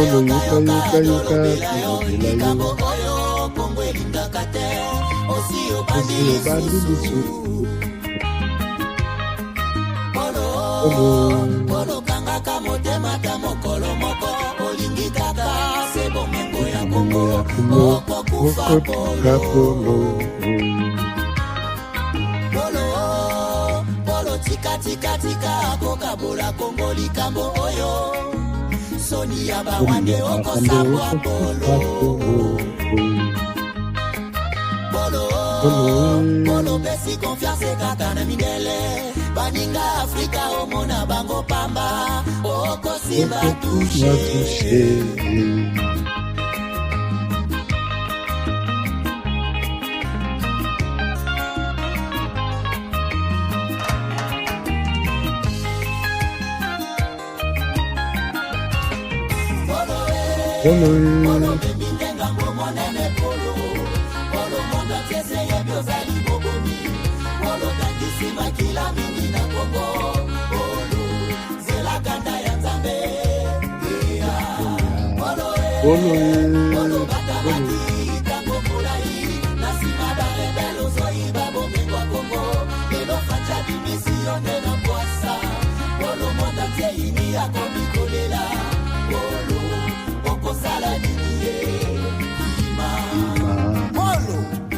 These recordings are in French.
yoka yoka yoka likambo oyo Kongo elingaka te osi obandi lisusu polo kangaka motema ta mokolo moko olingi kaka se bomengo ya Kongo okokufa polo tika kokabola Kongo likambo oyo soni ya bawande okosambwa polo pesi confiance kaka na mindele baninga Afrika omona bango pamba okosimba touche Polo bebindenga monene polo monda tese yebyozali bobomi polo tangisi makila mingi na Kongo polo zela kanda ya Nzambe polo batamaki tango mulai na sima barebelo zoi babomengwa Kongo lelo facha dimisione na kwasa polo monda tseini yakomi kolela polo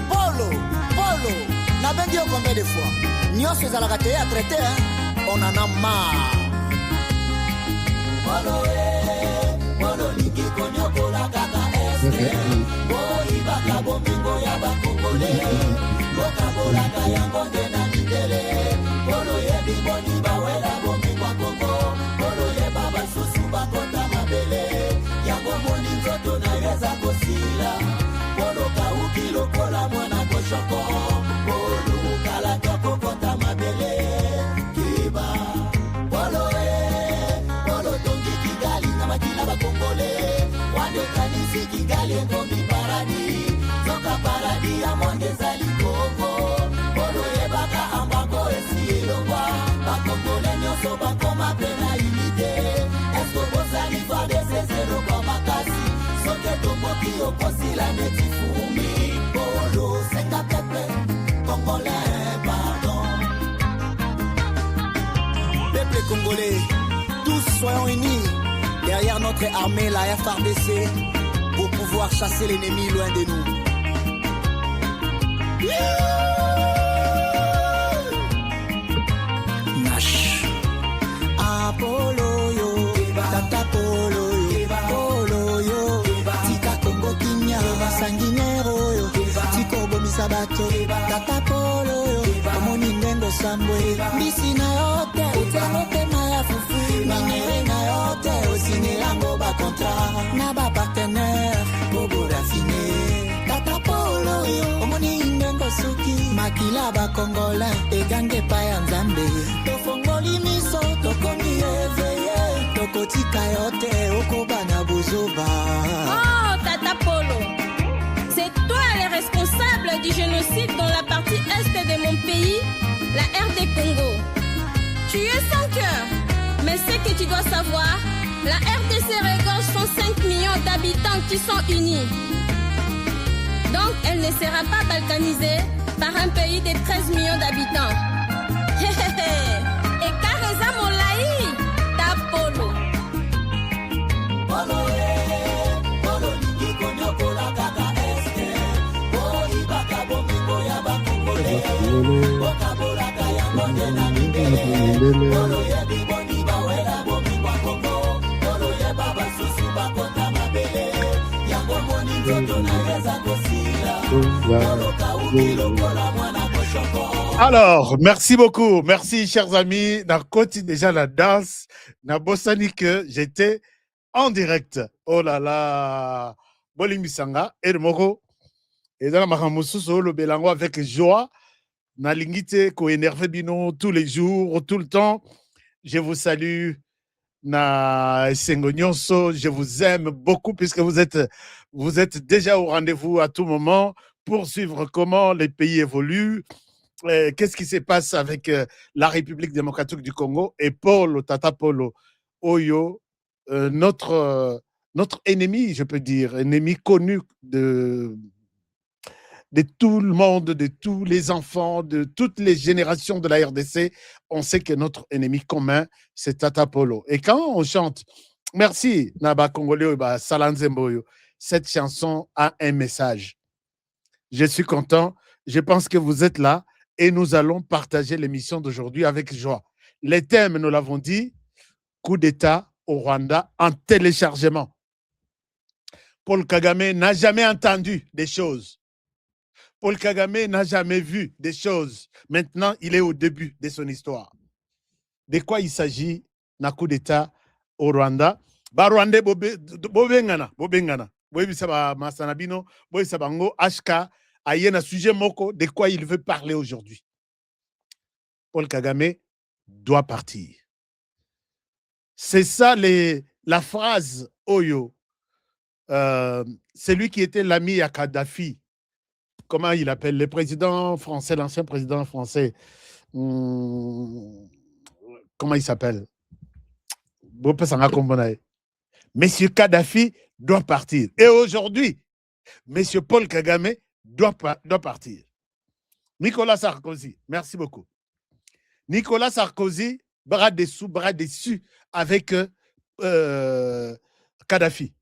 Polo, na bengi yo combien de fois nyonso ezalaka te ya traité on en a marre polo lingi konyokola kaka este boyibaka bomingo ya bakongole bokabolaka yango nde na mindele polo yebi boni bawela bomingo ya Kongo polo yeba basusu bakota mabele yango moni nzoto na yeza kosila polo kauki lokola mwana koshoko polo kalaka kokota mabele kiba polo tongi Kigali na makila bakongole wande kanisi Kigali ekomi paradi zoka paradi ya monde zali Kongo polo yebaka ambako esi elongwa bakongole nyonso bakoma pena unité esko bozali fade sezero kwa makasi soke tomboki okosila neti fumi polo senga pepe congolais pardon peuple congolais tous soyons unis derrière notre armée la FARDC pour pouvoir chasser l'ennemi loin de nous. Nash Apollo yo Tata Polo yo Polo yo Tika Kongo Kinya Sanguinero yo Tiko Bomisa Bato Tata Polo yo Omoni Ndengo Sambwe Misi na yote Utemote maya fufu Minere na yote Osine lango ba contrat Na ba partenaire Bobo raffiné Tata Polo yo Omoni Ndengo Suki Makila ba Kongola Egange pa ya Nzambe Tofongoli miso Tokomi eveye Tokotika yote Okobana bozoba Oh Tata Polo, c'est toi le responsable du génocide dans la partie est de mon pays, la RD Congo. Tu es sans cœur, mais ce que tu dois savoir, la RDC regorge 105 millions d'habitants qui sont unis. Donc elle ne sera pas balkanisée par un pays de 13 millions d'habitants. Et Kareza Molaï, ta Polo. Polo lingi konyokola kaka este boyibaka bomingo ya bakongole bokabolaka yango nde na mindele polo yebi boni bawela bomingo ya Kongo polo yeba basusu bakota mabele yango moni nzoto na yeza kosila polo kauki lokola mwana koshoko. Alors, merci beaucoup. Merci, chers amis. Na koti déjà la danse. Na bossani que j'étais en direct. Oh là là. Boling Misanga. Et le moko. Et dans la Mahamousou, le Belango avec joie. Na lingite ko énervé bino tous les jours, tout le temps. Je vous salue. Na Sengonyoso. Je vous aime beaucoup puisque vous êtes déjà au rendez-vous à tout moment pour suivre comment les pays évoluent. Qu'est-ce qui se passe avec la République démocratique du Congo et Paul Tata Polo Oyo, notre notre ennemi, je peux dire, ennemi connu de tout le monde, de tous les enfants, de toutes les générations de la RDC, on sait que notre ennemi commun, c'est Tata Polo. Et quand on chante, merci, Naba Congolais, Salanzemboyo, cette chanson a un message. Je suis content, je pense que vous êtes là et nous allons partager l'émission d'aujourd'hui avec joie. Les thèmes, nous l'avons dit, coup d'État au Rwanda en téléchargement. Paul Kagame n'a jamais entendu des choses. Paul Kagame n'a jamais vu des choses. Maintenant, il est au début de son histoire. De quoi il s'agit, na coup d'État au Rwanda? Ba Rwanda bobengana. Boyebisaba Masanabino, boyesabango HK ayena sujet moko de quoi il veut parler aujourd'hui. Paul Kagame doit partir. C'est ça la phrase Oyo. C'est lui qui était l'ami à Kadhafi. Comment il appelle le président français, l'ancien président français, comment il s'appelle? Monsieur Kadhafi doit partir. Et aujourd'hui, Monsieur Paul Kagame doit partir. Nicolas Sarkozy, merci beaucoup. Nicolas Sarkozy, bras dessus avec Kadhafi.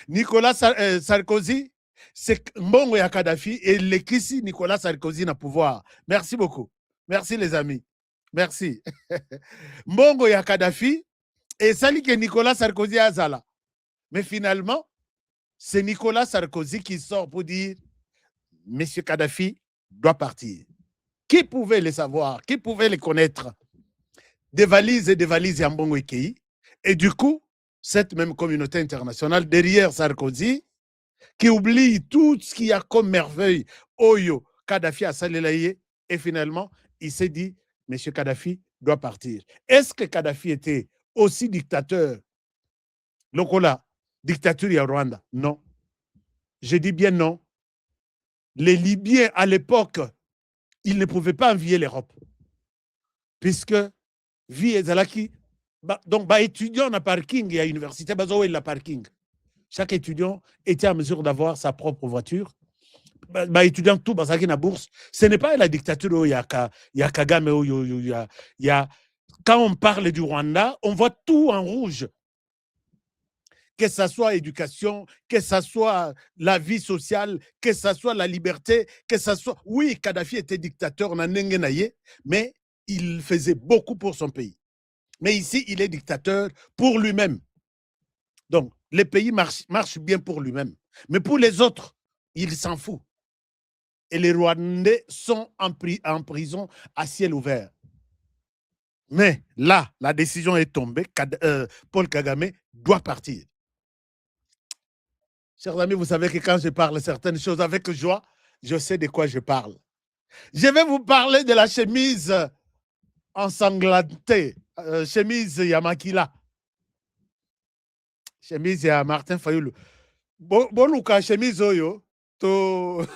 Nicolas Sarkozy, c'est Mbongo ya Kadhafi et l'équisi Nicolas Sarkozy n'a pouvoir. Merci beaucoup. Merci les amis. Merci. Mbongo ya Kadhafi et sali que Nicolas Sarkozy a zala. Mais finalement, c'est Nicolas Sarkozy qui sort pour dire Monsieur Kadhafi doit partir. Qui pouvait le savoir? Qui pouvait le connaître? Des valises et Mbongo Ekei. Et du coup, cette même communauté internationale derrière Sarkozy, qui oublie tout ce qu'il y a comme merveille, Oyo, Kadhafi a salelaye, et finalement, il s'est dit, M. Kadhafi doit partir. Est-ce que Kadhafi était aussi dictateur? Lokola, dictature à Rwanda? Non. Je dis bien non. Les Libyens, à l'époque, ils ne pouvaient pas envier l'Europe. Puisque, vie ezalaki, donc, étudiant à parking à l'université, la parking. Chaque étudiant était en mesure d'avoir sa propre voiture. Étudiant tout, na bourse. Ce n'est pas la dictature, il y a Kagame, quand on parle du Rwanda, on voit tout en rouge. Que ce soit éducation, que ce soit la vie sociale, que ce soit la liberté, que ce soit... Oui, Kadhafi était dictateur, mais il faisait beaucoup pour son pays. Mais ici, il est dictateur pour lui-même. Donc, le pays marche bien pour lui-même. Mais pour les autres, il s'en fout. Et les Rwandais sont en prison à ciel ouvert. Mais là, la décision est tombée. Paul Kagame doit partir. Chers amis, vous savez que quand je parle certaines choses avec joie, je sais de quoi je parle. Je vais vous parler de la chemise ensanglantée, chemise Yamakila. Chemise ya Martin Fayoulou. Boluka chemise oyo to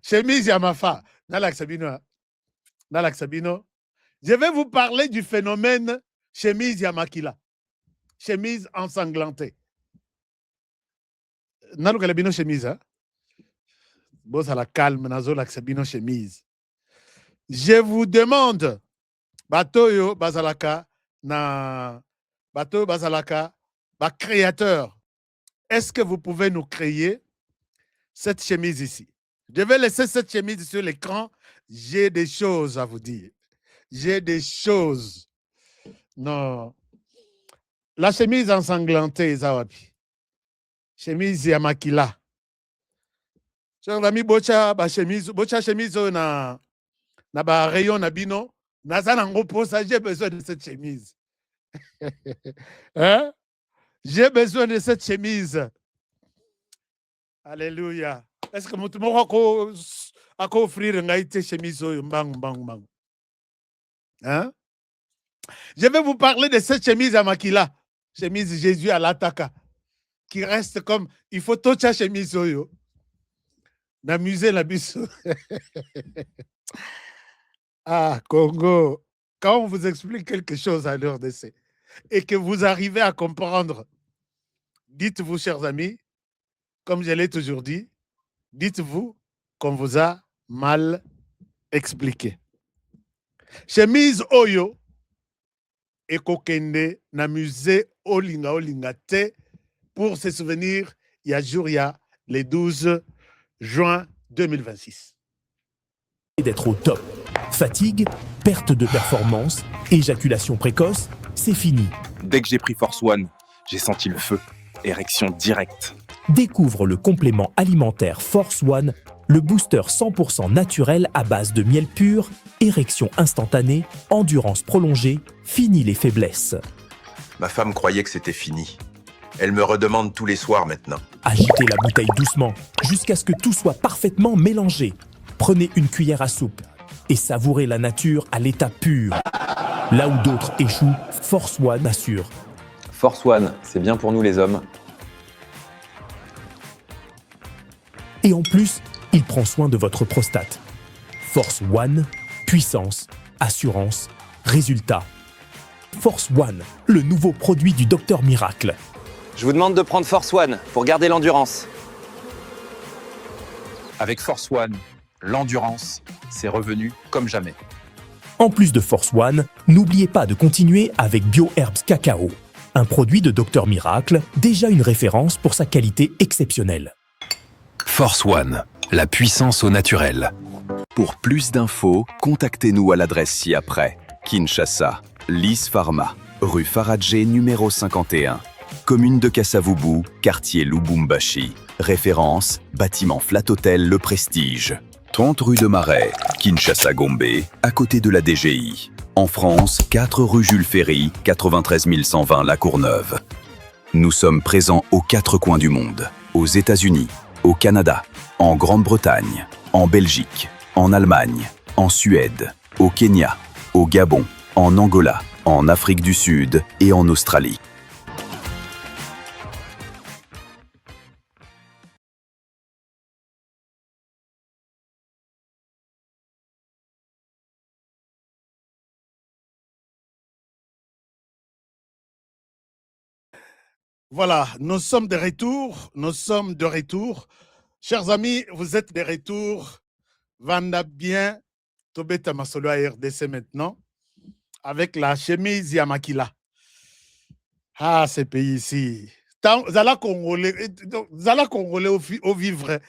chemise ya Mafa. Nalak Sabino. Je vais vous parler du phénomène chemise Yamakila. Chemise ensanglantée. Naluk Sabino chemise. Hein? Bon, ça la calme. Nazolak Sabino chemise. Je vous demande, Batoyo Bazalaka na Bateau Bazalaka, créateur, est-ce que vous pouvez nous créer cette chemise ici? Je vais laisser cette chemise sur l'écran. J'ai des choses à vous dire. J'ai des choses. Non. La chemise ensanglantée, Zawapi. Chemise Yamakila. Chers amis, bocha chemise na ba rayon na bino. Nazanango posa, j'ai besoin de cette chemise. Hein? J'ai besoin de cette chemise. Alléluia. Est-ce que tu m'as offrir une chemise? Hein? Je vais vous parler de cette chemise à Makila. Chemise Jésus à l'Ataka. Qui reste comme, il faut toute la chemise. D'amuser la bise. Ah, Congo. Quand on vous explique quelque chose à l'heure d'essai et que vous arrivez à comprendre dites-vous, chers amis, comme je l'ai toujours dit, dites-vous qu'on vous a mal expliqué. Chemise Oyo ekokende na musée Olinga te pour se souvenir Yajuria le 12 juin 2026. D'être au top. Fatigue, perte de performance, éjaculation précoce, c'est fini. Dès que j'ai pris Force One, j'ai senti le feu. Érection directe. Découvre le complément alimentaire Force One, le booster 100% naturel à base de miel pur, érection instantanée, endurance prolongée, fini les faiblesses. Ma femme croyait que c'était fini. Elle me redemande tous les soirs maintenant. Agitez la bouteille doucement, jusqu'à ce que tout soit parfaitement mélangé. Prenez une cuillère à soupe et savourez la nature à l'état pur. Là où d'autres échouent, Force One assure. Force One, c'est bien pour nous les hommes. Et en plus, il prend soin de votre prostate. Force One, puissance, assurance, résultat. Force One, le nouveau produit du Docteur Miracle. Je vous demande de prendre Force One pour garder l'endurance. Avec Force One, l'endurance, c'est revenu comme jamais. En plus de Force One, n'oubliez pas de continuer avec BioHerbs Cacao, un produit de Docteur Miracle, déjà une référence pour sa qualité exceptionnelle. Force One, la puissance au naturel. Pour plus d'infos, contactez-nous à l'adresse ci-après. Kinshasa, Lys Pharma, rue Faradjé numéro 51. Commune de Kassavubu, quartier Lubumbashi. Référence, bâtiment Flat Hotel Le Prestige. 30 rue de Marais, Kinshasa Gombe, à côté de la DGI. En France, 4 rue Jules Ferry, 93 120 La Courneuve. Nous sommes présents aux 4 coins du monde. Aux États-Unis, au Canada, en Grande-Bretagne, en Belgique, en Allemagne, en Suède, au Kenya, au Gabon, en Angola, en Afrique du Sud et en Australie. Voilà, nous sommes de retour. Nous sommes de retour. Chers amis, vous êtes de retour. Vanda bien, Tobeta Masolo à RDC maintenant, avec la chemise Yamakila. Ah, ces pays ici. Zala Congolais au vivre.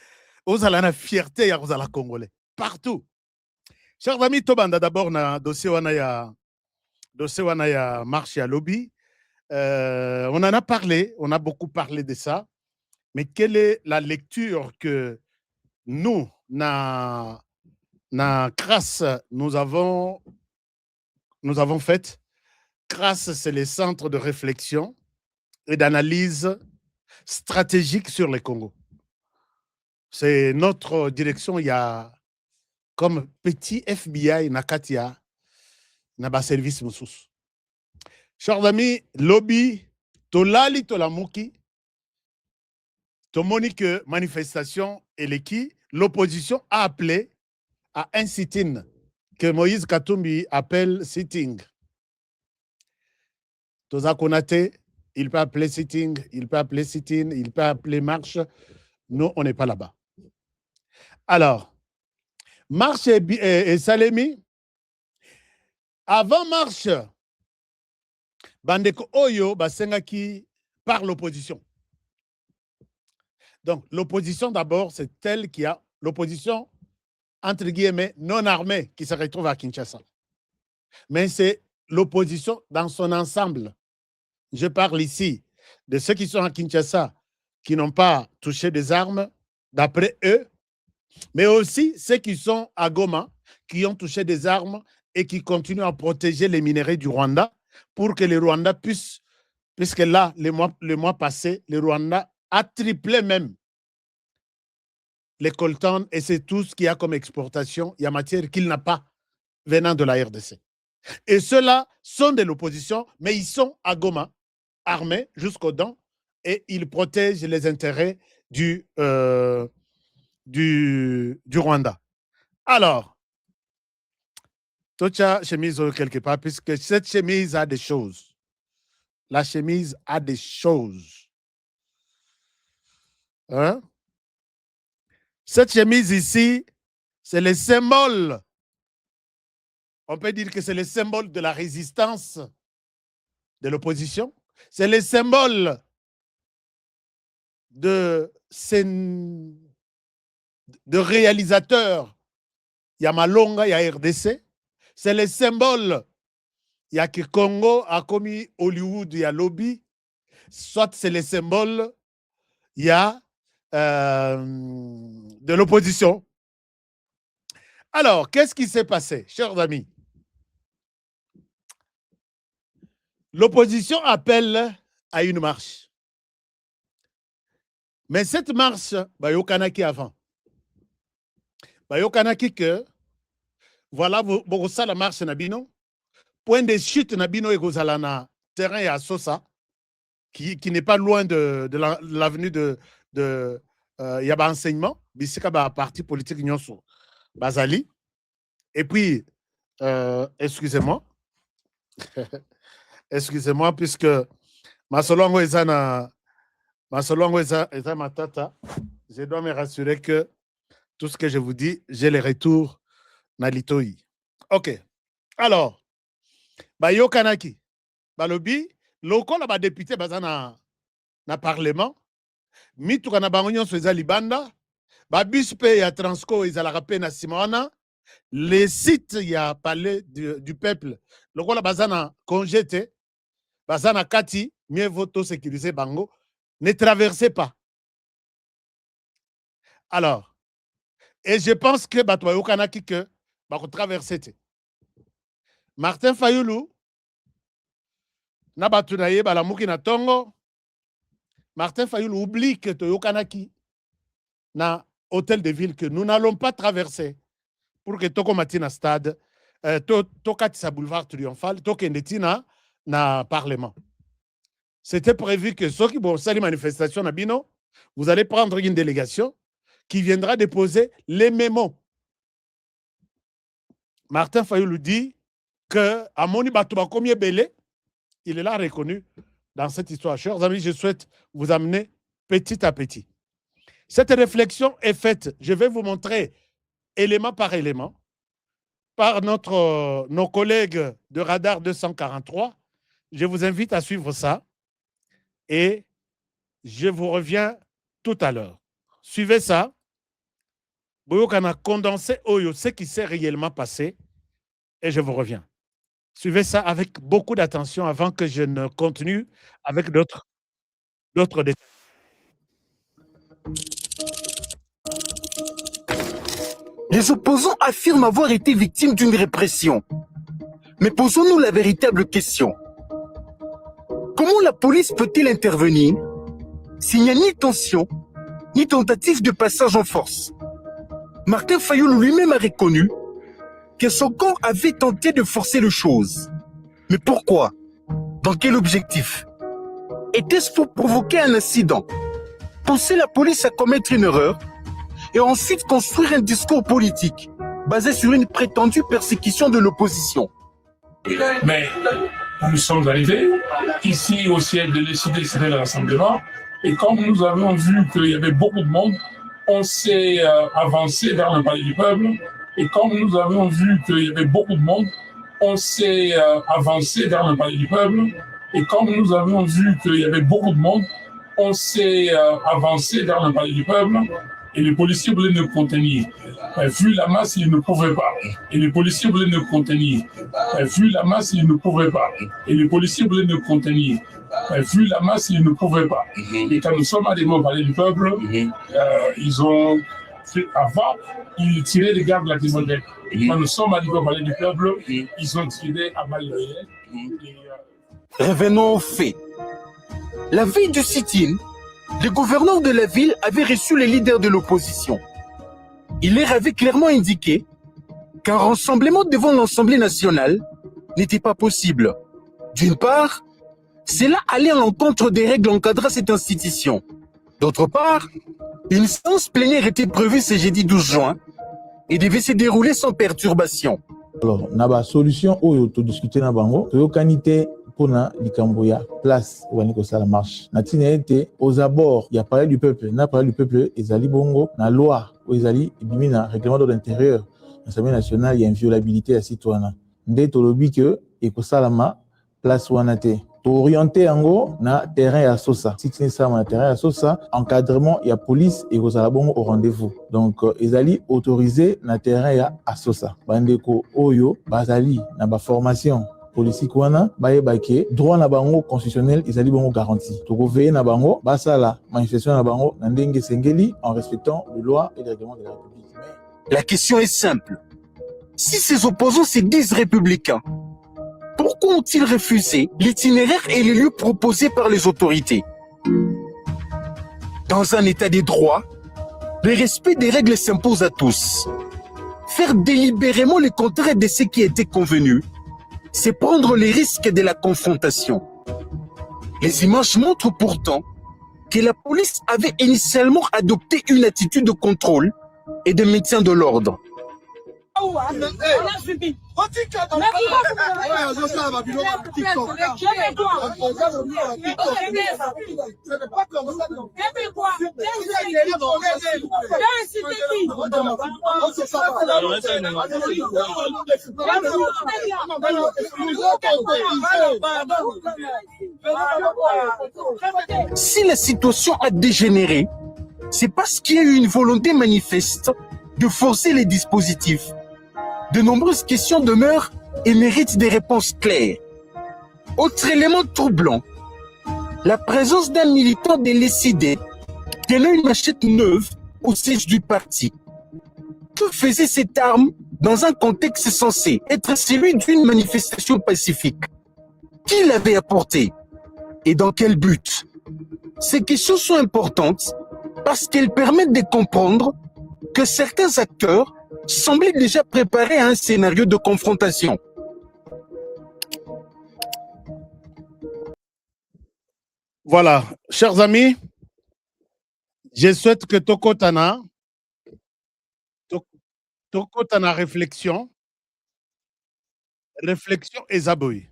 Vous avez la fierté, vous avez la Congolais. Partout. Chers amis, Tobanda d'abord, na dossier wana ya marche à lobby. On en a parlé, on a beaucoup parlé de ça, mais quelle est la lecture que nous, na CRAS, nous avons faite? CRAS, c'est les centres de réflexion et d'analyse stratégique sur le Congo. C'est notre direction, il y a comme petit FBI, Nakatia, Naba Service Moussous. Chers amis, lobby, tolali tolamuki, tomonique manifestation et l'équipe, l'opposition a appelé à un sit-in que Moïse Katumbi appelle sitting. Toza Konate, il peut appeler sitting, il peut appeler sit-in, il peut appeler marche. Nous, on n'est pas là-bas. Alors, marche et Salemi, avant marche, Bandeko Oyo, Basengaki par l'opposition. Donc, l'opposition d'abord, c'est elle qui a l'opposition, entre guillemets, non armée, qui se retrouve à Kinshasa. Mais c'est l'opposition dans son ensemble. Je parle ici de ceux qui sont à Kinshasa, qui n'ont pas touché des armes, d'après eux, mais aussi ceux qui sont à Goma, qui ont touché des armes et qui continuent à protéger les minerais du Rwanda, pour que le Rwanda puisse, puisque là, le mois passé, le Rwanda a triplé même les coltans et c'est tout ce qu'il y a comme exportation, il y a matière qu'il n'a pas venant de la RDC. Et ceux-là sont de l'opposition, mais ils sont à Goma, armés jusqu'aux dents, et ils protègent les intérêts du Rwanda. Alors, Tocha chemise quelque part, puisque cette chemise a des choses. La chemise a des choses. Hein? Cette chemise ici, c'est le symbole. On peut dire que c'est le symbole de la résistance de l'opposition. C'est le symbole de réalisateurs. Il y a Malonga, il y a RDC. C'est le symbole. Il y a que Congo a commis Hollywood, il y a Lobby. Soit c'est le symbole, il y a de l'opposition. Alors, qu'est-ce qui s'est passé, chers amis? L'opposition appelle à une marche. Mais cette marche, Bayokanaki avant. Bayokanaki que, voilà, vous ça la marche Nabino. Point de chute Nabino et Gozalana, terrain à Sosa, qui n'est pas loin de l'avenue de Yaba Enseignement, Bissika parti politique Nyonso, Bazali. Et puis, excusez-moi, excusez-moi, puisque ma solongo est ma tata, je dois me rassurer que tout ce que je vous dis, j'ai les retours Nalitoi. OK. Alors, Bayo Kanaki, Balobi, loko la député bazana na parlement, mitu kana bangonyo soza libanda, babispe ya Transco izala pe na Simona, les sites ya palais du peuple, loko la bazana congété, bazana kati, mieux vaut tout sécuriser bango, ne traversez pas. Alors, et je pense que Batoyo Kanaki que bako traverser. Martin Fayoulou, Nabatunaye Balamuki na Tongo, Martin Fayoulou oublie que Toyo Kanaki na hôtel de ville que nous n'allons pas traverser pour que Toko Matina stade, Tokatisa boulevard triomphal, Tokendetina na parlement. C'était prévu que ceux qui vont faire les manifestations à Bino, vous allez prendre une délégation qui viendra déposer les mémos. Martin Fayoulou dit que à Moni Batouba Komie Belé, il est là reconnu dans cette histoire. Chers amis, je souhaite vous amener petit à petit. Cette réflexion est faite, je vais vous montrer élément par élément, par nos collègues de Radar 243. Je vous invite à suivre ça et je vous reviens tout à l'heure. Suivez ça. Boyokana condensé Oyo, ce qui s'est réellement passé et je vous reviens. Suivez ça avec beaucoup d'attention avant que je ne continue avec d'autres détails. Les opposants affirment avoir été victimes d'une répression. Mais posons-nous la véritable question. Comment la police peut-elle intervenir s'il n'y a ni tension, ni tentative de passage en force? Martin Fayoulou lui-même a reconnu que son camp avait tenté de forcer les choses. Mais pourquoi? Dans quel objectif? Était-ce pour provoquer un incident, pousser la police à commettre une erreur et ensuite construire un discours politique basé sur une prétendue persécution de l'opposition? Mais nous sommes arrivés ici au siège de l'ECD, le rassemblement, et comme nous avons vu qu'il y avait beaucoup de monde, on s'est avancé vers le palais du peuple. Et comme nous avons vu qu'il y avait beaucoup de monde, on s'est avancé vers le palais du peuple. Et comme nous avons vu qu'il y avait beaucoup de monde, on s'est avancé vers le palais du peuple. Et les policiers voulaient nous contenir. Vu la masse, ils ne pouvaient pas. Et les policiers voulaient nous contenir. Vu la masse, ils ne pouvaient pas. Et les policiers voulaient nous contenir. Vu la masse, ils ne pouvaient pas. Et quand nous sommes arrivés au palais du peuple, ils ont... Avant, ils tiraient les gardes lacrymogènes. Quand nous sommes arrivés au palais du peuple, ils ont tiré à balles réelles. Revenons aux faits. La veille du sit-in, le gouverneur de la ville avait reçu les leaders de l'opposition. Il leur avait clairement indiqué qu'un rassemblement devant l'Assemblée nationale n'était pas possible. D'une part, cela allait à l'encontre des règles encadrant cette institution. D'autre part, une séance plénière était prévue ce jeudi 12 juin et devait se dérouler sans perturbation. Alors, na ba solution oyo to discuter na bango, to yokanité pona likamboya place wani ko sala marche na tina ete aux abords il y a parlé du peuple na parlé du peuple ezali bongo na loi ou ezali ebimi na règlement d'ordre intérieur l'Assemblée nationale il y a une inviolabilité à citoyen nde tolobi que ekosalama place wana te orienté yango na terrain ya sosa si tini sama na terrain ya sosa encadrement ya police ekozala bongo au rendez-vous donc ezali autorisé na terrain ya asosa bandeko oyo bazali na ba formation politique wana bayebake droit na bango constitutionnel ezali bongo garanti tokoveye na bango basala manifestation na bango na ndenge sengeli en respectant les lois et les règlements de la République. La question est simple. Si ces opposants se disent républicains, pourquoi ont-ils refusé l'itinéraire et les lieux proposés par les autorités? Dans un état des droits, le respect des règles s'impose à tous. Faire délibérément le contraire de ce qui était convenu, c'est prendre les risques de la confrontation. Les images montrent pourtant que la police avait initialement adopté une attitude de contrôle et de maintien de l'ordre. Si la situation a dégénéré, c'est parce qu'il y a eu une volonté manifeste de forcer les dispositifs. De nombreuses questions demeurent et méritent des réponses claires. Autre élément troublant, la présence d'un militant de l'ECD tenant une machette neuve au siège du parti. Que faisait cette arme dans un contexte censé être celui d'une manifestation pacifique? Qui l'avait apporté? Et dans quel but? Ces questions sont importantes parce qu'elles permettent de comprendre que certains acteurs semblaient déjà préparés à un scénario de confrontation. Voilà, chers amis, je souhaite que Tokotana réflexion et Zaboui.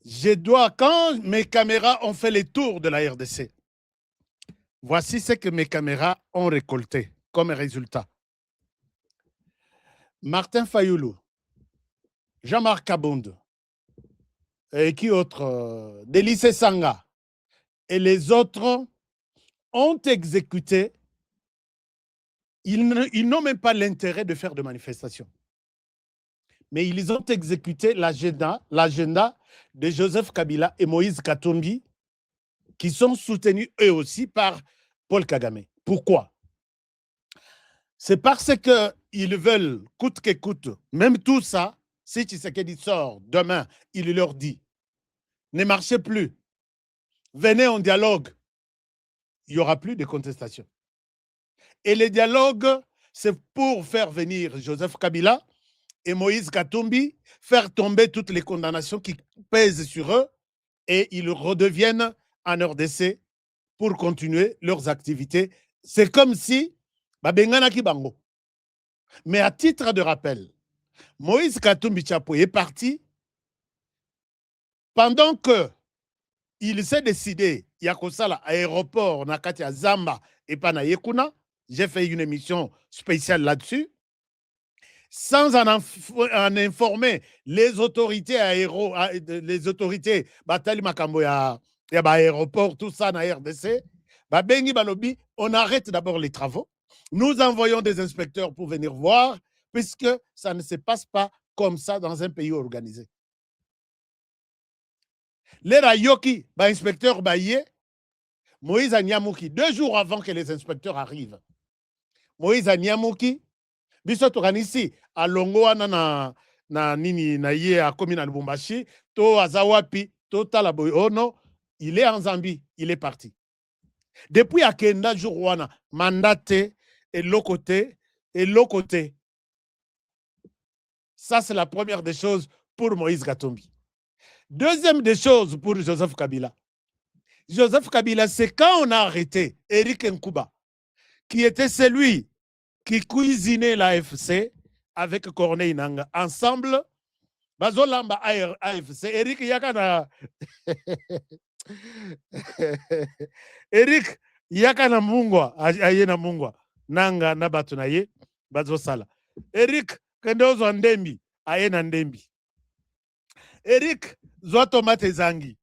Je dois, quand mes caméras ont fait les tours de la RDC, voici ce que mes caméras ont récolté comme résultat. Martin Fayoulou, Jean-Marc Kabound, et qui autre, Délice Sanga, et les autres ont exécuté. Ils n'ont même pas l'intérêt de faire de manifestations. Mais ils ont exécuté l'agenda de Joseph Kabila et Moïse Katumbi, qui sont soutenus eux aussi par Paul Kagame. Pourquoi? C'est parce qu'ils veulent, coûte que coûte, même tout ça, si Tshisekedi sort demain, il leur dit, ne marchez plus, venez en dialogue, il n'y aura plus de contestation. Et le dialogue, c'est pour faire venir Joseph Kabila et Moïse Katumbi, faire tomber toutes les condamnations qui pèsent sur eux et ils redeviennent en RDC pour continuer leurs activités. C'est comme si Babenganaki Bango. Mais à titre de rappel, Moïse Katumbi Tchapo est parti pendant qu'il s'est décidé, il y a comme ça l'aéroport, Nakati à Zamba et Panayekuna. J'ai fait une émission spéciale là-dessus. Sans en informer les autorités les autorités, Batali Makambo, il y a aéroport, tout ça dans la RDC. Bengi Balobi, on arrête d'abord les travaux. Nous envoyons des inspecteurs pour venir voir, puisque ça ne se passe pas comme ça dans un pays organisé. Les Rayoki, inspecteur Baye, Moïse Anyamouki, 2 jours avant que les inspecteurs arrivent. Moïse Anyamouki, biso tokanisi alongo wana na nini na ye a komi na Lubumbashi to azawapi to talaboy ono, il est en Zambie, il est parti. Depuis akenda jour wana mandaté et l'autre côté. Ça c'est la première des choses pour Moïse Katumbi. Deuxième des choses pour Joseph Kabila. Joseph Kabila, c'est quand on a arrêté Eric Nkuba, qui était celui qui cuisinait l'AFC avec Corneille Nangaa. Ensemble, bazolamba AFC Eric yaka na Eric yaka na mungwa aye na mungwa nanga na bato na ye bazosala Eric kende ozwa ndembi aye na ndembi Eric zwa tomate zangi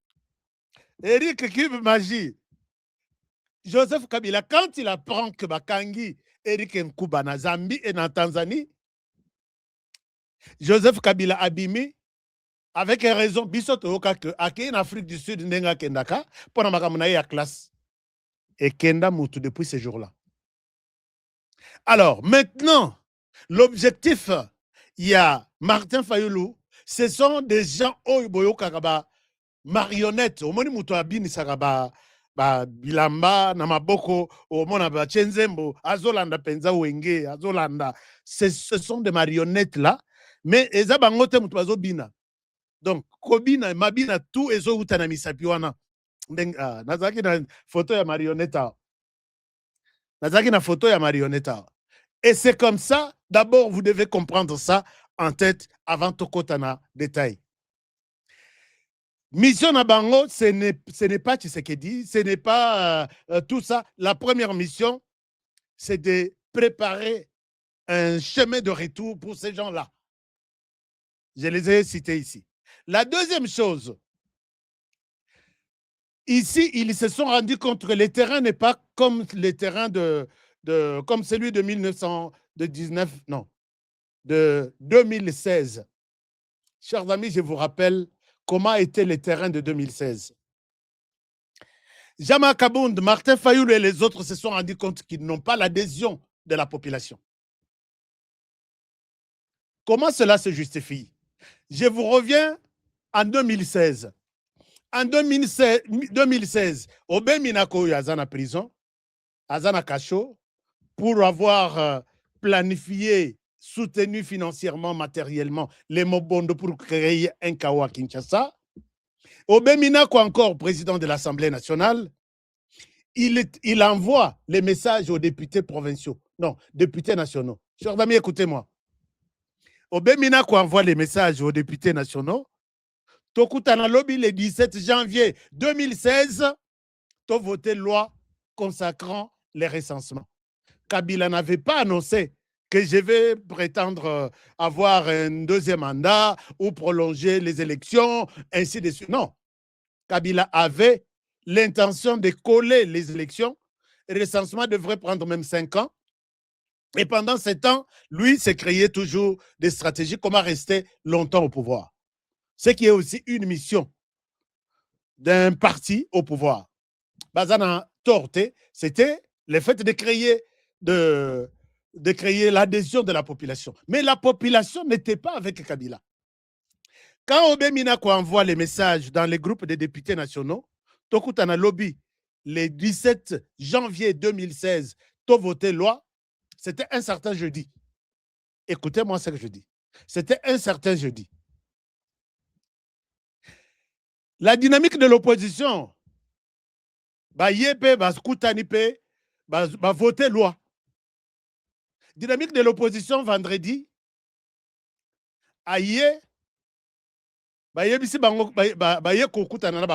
Eric cube magie Joseph Kabila quand il apprend que bakangi Eric Nkuba na Zambie et na Tanzanie Joseph Kabila abimi avec raison biso toyoka que akei en Afrique du Sud ndenga kendaka pona makambo na ye ya classe et kenda mutu depuis ce jour-là. Alors maintenant l'objectif il y a Martin Fayulu, ce sont des gens oyoboyoka ba marionnettes omoni mutu abini sakaba ba bilamba na maboko omona ba chenzembo azolanda penza wenge azolanda ce sont des marionnettes là mais eza bango te mutu bazobina donc kobina mabina tout ezo utana misapi wana nazaki na photo ya marionnette nazaki na photo ya marionnette et c'est comme ça d'abord vous devez comprendre ça en tête avant tokotana détail. Mission Nabango, ce n'est pas Tshisekedi, ce n'est pas tout ça. La première mission, c'est de préparer un chemin de retour pour ces gens-là. Je les ai cités ici. La deuxième chose, ici, ils se sont rendus compte que le terrain n'est pas comme les terrains comme celui de 2016. Chers amis, je vous rappelle comment était le terrain de 2016. Jama Kabound, Martin Fayulu et les autres se sont rendus compte qu'ils n'ont pas l'adhésion de la population. Comment cela se justifie? Je vous reviens en 2016. En 2016, Obé Minako est en prison, Azana Kacho, pour avoir planifié, soutenu financièrement, matériellement les Mobondo pour créer un Kawa Kinshasa. Obé Minako, encore président de l'Assemblée nationale, il envoie les messages aux députés provinciaux, non, députés nationaux. Chers amis, écoutez-moi. Obé Minako envoie les messages aux députés nationaux. Tokutana lobby le 17 janvier 2016, to voté loi consacrant les recensements. Kabila n'avait pas annoncé que je vais prétendre avoir un deuxième mandat ou prolonger les élections, ainsi de suite. Non. Kabila avait l'intention de coller les élections. Le recensement devrait prendre même 5 ans. Et pendant 7 ans, lui s'est créé toujours des stratégies, comment rester longtemps au pouvoir. Ce qui est aussi une mission d'un parti au pouvoir. Bazana Torte, c'était le fait de créer l'adhésion de la population. Mais la population n'était pas avec Kabila. Quand Obé Minako envoie les messages dans les groupes des députés nationaux, Tokutana Lobby, le 17 janvier 2016, to voté loi, c'était un certain jeudi. Écoutez-moi ce que je dis. C'était un certain jeudi. La dynamique de l'opposition, voter loi. Dynamique de l'opposition vendredi, aïe,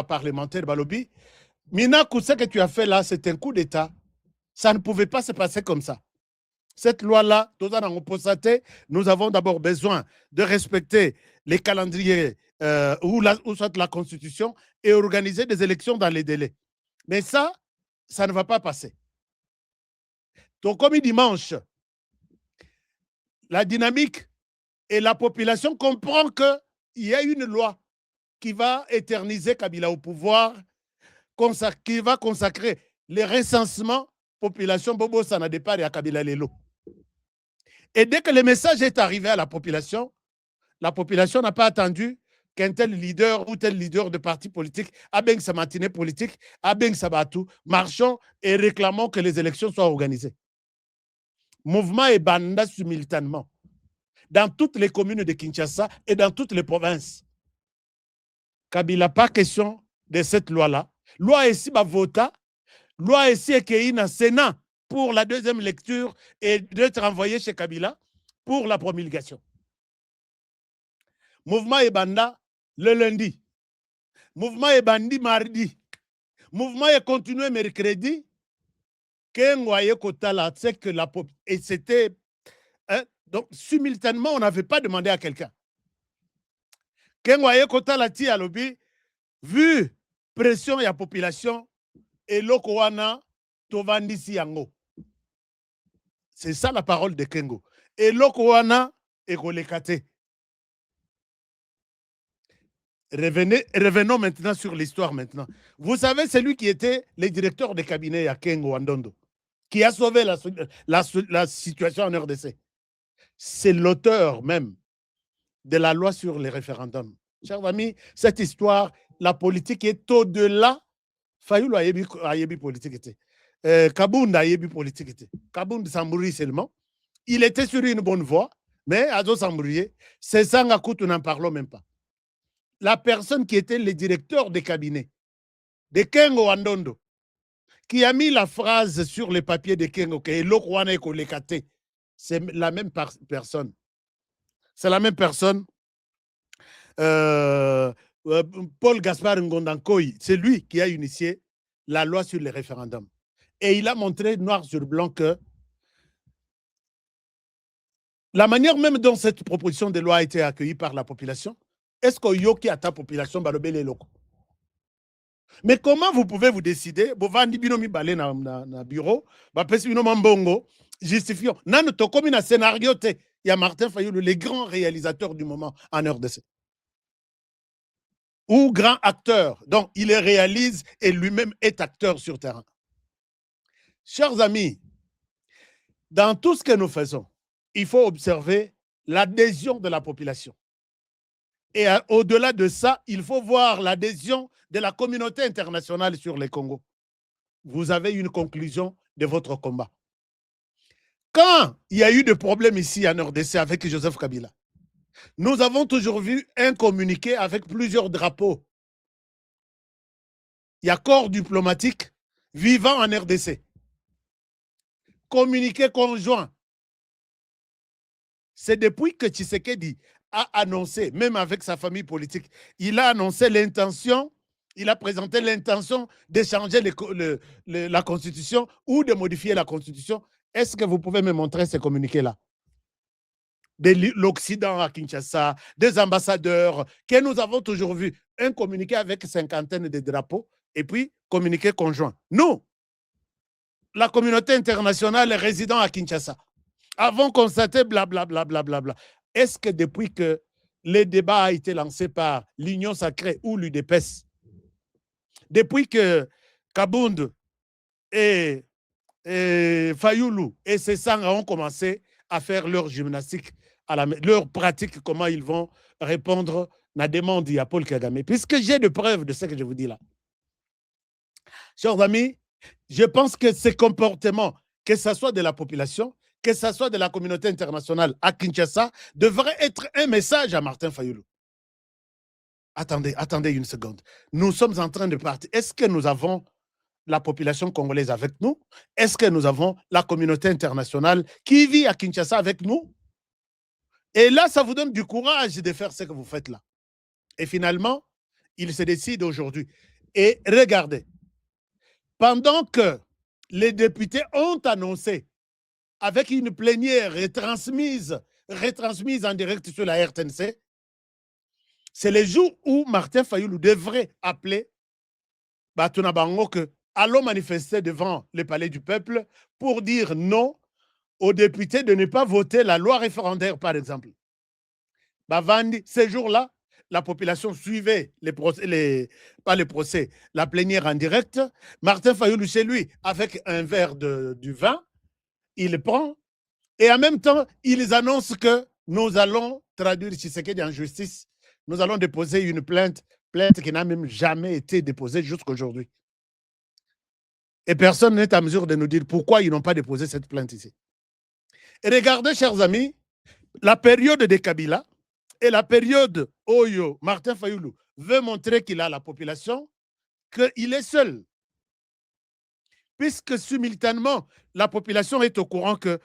parlementaire, Minakou, ce que tu as fait là, c'est un coup d'État. Ça ne pouvait pas se passer comme ça. Cette loi-là, nous avons d'abord besoin de respecter les calendriers ou soit la Constitution et organiser des élections dans les délais. Mais ça ne va pas passer. Donc, comme dimanche, la dynamique et la population comprend qu'il y a une loi qui va éterniser Kabila au pouvoir, qui va consacrer les recensements population Bobo Sana départ et à Kabila Lelo. Et dès que le message est arrivé à la population n'a pas attendu qu'un tel leader ou tel leader de parti politique a bien sa matinée politique, a bien sa batou, marchons et réclamons que les élections soient organisées. Mouvement et banda simultanément dans toutes les communes de Kinshasa et dans toutes les provinces. Kabila, pas question de cette loi-là. Loi ici, vota. Loi ici qui est dans le Sénat pour la deuxième lecture et d'être envoyée chez Kabila pour la promulgation. Mouvement Ebanda le lundi. Mouvement Ebandi mardi. Mouvement est continué mercredi. C'est que la et c'était donc simultanément on n'avait pas demandé à quelqu'un. Vu pression de la population et l'Okowana tovandisi yango. C'est ça la parole de Kengo. Et l'Okowana est kolekate. Revenons maintenant sur l'histoire maintenant. Vous savez, c'est lui qui était le directeur de cabinet à Kengo Wandondo, qui a sauvé la situation en RDC. C'est l'auteur même de la loi sur les référendums. Chers amis, cette histoire, la politique est au-delà. Fayoulou a yebi politique était. Kabound a yebi politique était. Kabound Sambouri seulement. Il était sur une bonne voie, mais Azo Sambourié, c'est ça, nous n'en parlons même pas. La personne qui était le directeur de cabinet de Kengo Wandondo, qui a mis la phrase sur les papiers de Kengo, que l'Okwane Kolekate, c'est la même personne. C'est la même personne. Paul Gaspard Ngondankoy, c'est lui qui a initié la loi sur les référendums. Et il a montré noir sur blanc que la manière même dont cette proposition de loi a été accueillie par la population, est-ce que yoki à ta population balobele loko? Mais comment vous pouvez vous décider, bovandi binomi balé na bureau, ba pesi binomi mbongo, justifiant. Nan to comme un scénario te, il y a Martin Fayoulou, le grand réalisateur du moment en RDC. Ou grand acteur. Donc, il les réalise et lui-même est acteur sur terrain. Chers amis, dans tout ce que nous faisons, il faut observer l'adhésion de la population. Et au-delà de ça, il faut voir l'adhésion de la communauté internationale sur le Congo. Vous avez une conclusion de votre combat. Quand il y a eu des problèmes ici en RDC avec Joseph Kabila, nous avons toujours vu un communiqué avec plusieurs drapeaux. Il y a corps diplomatique vivant en RDC. Communiqué conjoint. C'est depuis que Tshisekedi a annoncé, même avec sa famille politique, il a annoncé l'intention, il a présenté l'intention de changer la Constitution ou de modifier la Constitution. Est-ce que vous pouvez me montrer ces communiqués-là? De l'Occident à Kinshasa, des ambassadeurs, que nous avons toujours vu, un communiqué avec cinquantaine de drapeaux, et puis communiqué conjoint. Nous, la communauté internationale résidant à Kinshasa, avons constaté blablabla. Est-ce que depuis que le débat a été lancé par l'Union sacrée ou l'UDPS, depuis que Kabound et Fayoulou et ses sangs ont commencé à faire leur gymnastique, leur pratique, comment ils vont répondre à la demande à Paul Kagame, puisque j'ai de preuves de ce que je vous dis là. Chers amis, je pense que ces comportements, que ce soit de la population, que ce soit de la communauté internationale à Kinshasa, devrait être un message à Martin Fayoulou. Attendez une seconde. Nous sommes en train de partir. Est-ce que nous avons la population congolaise avec nous? Est-ce que nous avons la communauté internationale qui vit à Kinshasa avec nous? Et là, ça vous donne du courage de faire ce que vous faites là. Et finalement, il se décide aujourd'hui. Et regardez, pendant que les députés ont annoncé avec une plénière retransmise en direct sur la RTNC, c'est le jour où Martin Fayoulou devrait appeler Batuna Bango que allons manifester devant le palais du peuple pour dire non aux députés de ne pas voter la loi référendaire, par exemple. Bavandi, ces jours-là, la population suivait pas les procès, la plénière en direct. Martin Fayoulou, chez lui, avec un verre du vin, il prend, et en même temps, ils annoncent que nous allons traduire Tshisekedi en justice. Nous allons déposer une plainte qui n'a même jamais été déposée jusqu'à aujourd'hui. Et personne n'est à mesure de nous dire pourquoi ils n'ont pas déposé cette plainte ici. Et regardez, chers amis, la période de Kabila et la période où Martin Fayoulou veut montrer qu'il a la population, qu'il est seul. Puisque simultanément, la population est au courant que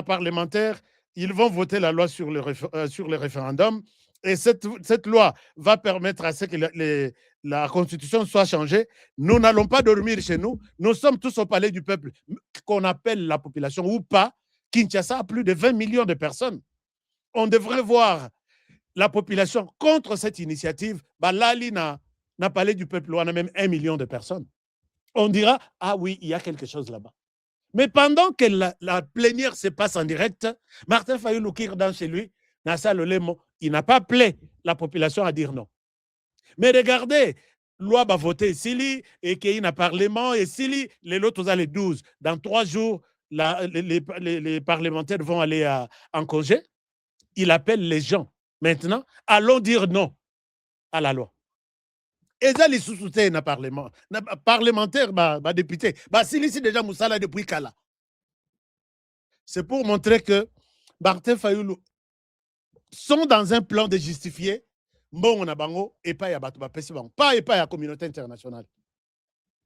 parlementaires, ils vont voter la loi sur le référendum et cette loi va permettre à ce que la Constitution soit changée, nous n'allons pas dormir chez nous. Nous sommes tous au palais du peuple, qu'on appelle la population ou pas. Kinshasa a plus de 20 millions de personnes. On devrait voir la population contre cette initiative. Lali n'a palais du peuple, on a même 1 million de personnes. On dira, ah oui, il y a quelque chose là-bas. Mais pendant que la plénière se passe en direct, Martin Fayulu qui est dans chez lui, il n'a pas appelé la population à dire non. Mais regardez, loi va voter ici, et qu'il y a un parlement, et ici, les autres les 12. Dans 3 jours, les parlementaires vont aller en congé. Il appelle les gens. Maintenant, allons dire non à la loi. Et ça, les sous-soutiens dans parlement, parlementaire, député, si ici déjà Moussala depuis Kala. C'est pour montrer que Martin Fayulu sont dans un plan de justifier bon bango et pas pas la communauté internationale.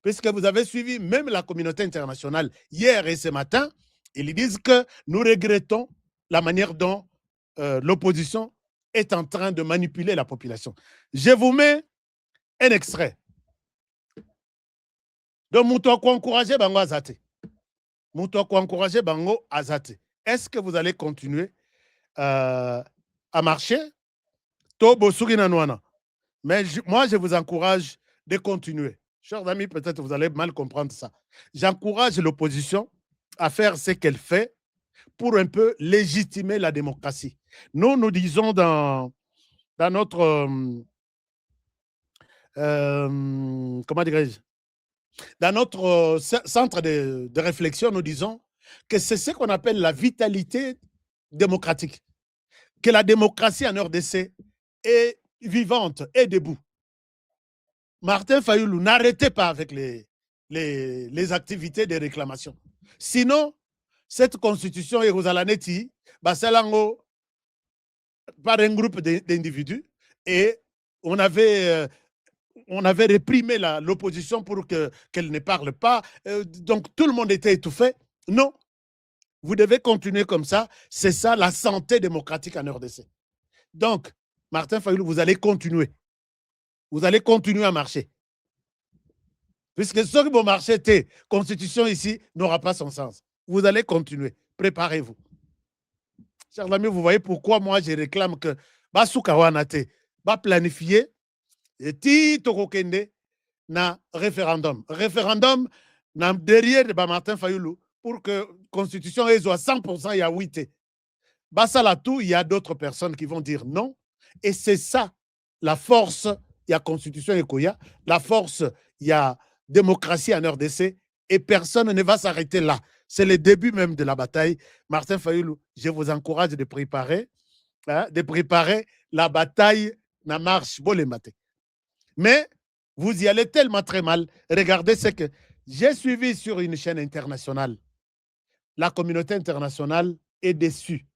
Puisque vous avez suivi même la communauté internationale hier et ce matin, ils disent que nous regrettons la manière dont l'opposition est en train de manipuler la population. Je vous mets un extrait. Donc, Mouto ko encourager bango azate. Mouto ko encourager bango azate. Est-ce que vous allez continuer à marcher? Mais moi, je vous encourage de continuer. Chers amis, peut-être vous allez mal comprendre ça. J'encourage l'opposition à faire ce qu'elle fait pour un peu légitimer la démocratie. Nous disons dans notre... comment dirais-je? Dans notre centre de réflexion, nous disons que c'est ce qu'on appelle la vitalité démocratique. Que la démocratie en RDC est vivante et debout. Martin Fayulu, n'arrêtez pas avec les activités de réclamation. Sinon, cette constitution est aux Alaneti, Basalango, par un groupe d'individus, et on avait réprimé l'opposition pour qu'elle ne parle pas. Donc, tout le monde était étouffé. Non. Vous devez continuer comme ça. C'est ça la santé démocratique en RDC. Donc, Martin Fayulu, vous allez continuer. Vous allez continuer à marcher. Puisque ce qui va marcher, la constitution ici n'aura pas son sens. Vous allez continuer. Préparez-vous. Chers amis, vous voyez pourquoi moi je réclame que Basoukawanate va planifier et Tito Kende na référendum. Référendum derrière de Martin Fayulu pour que la constitution soit 100% il y a 8. Basalatou, il y a d'autres personnes qui vont dire non. Et c'est ça la force. Il y a constitution et Koya. La force, il y a démocratie en RDC. Et personne ne va s'arrêter là. C'est le début même de la bataille. Martin Fayulu, je vous encourage de préparer la bataille na marche. Mais vous y allez tellement très mal. Regardez ce que j'ai suivi sur une chaîne internationale. La communauté internationale est déçue.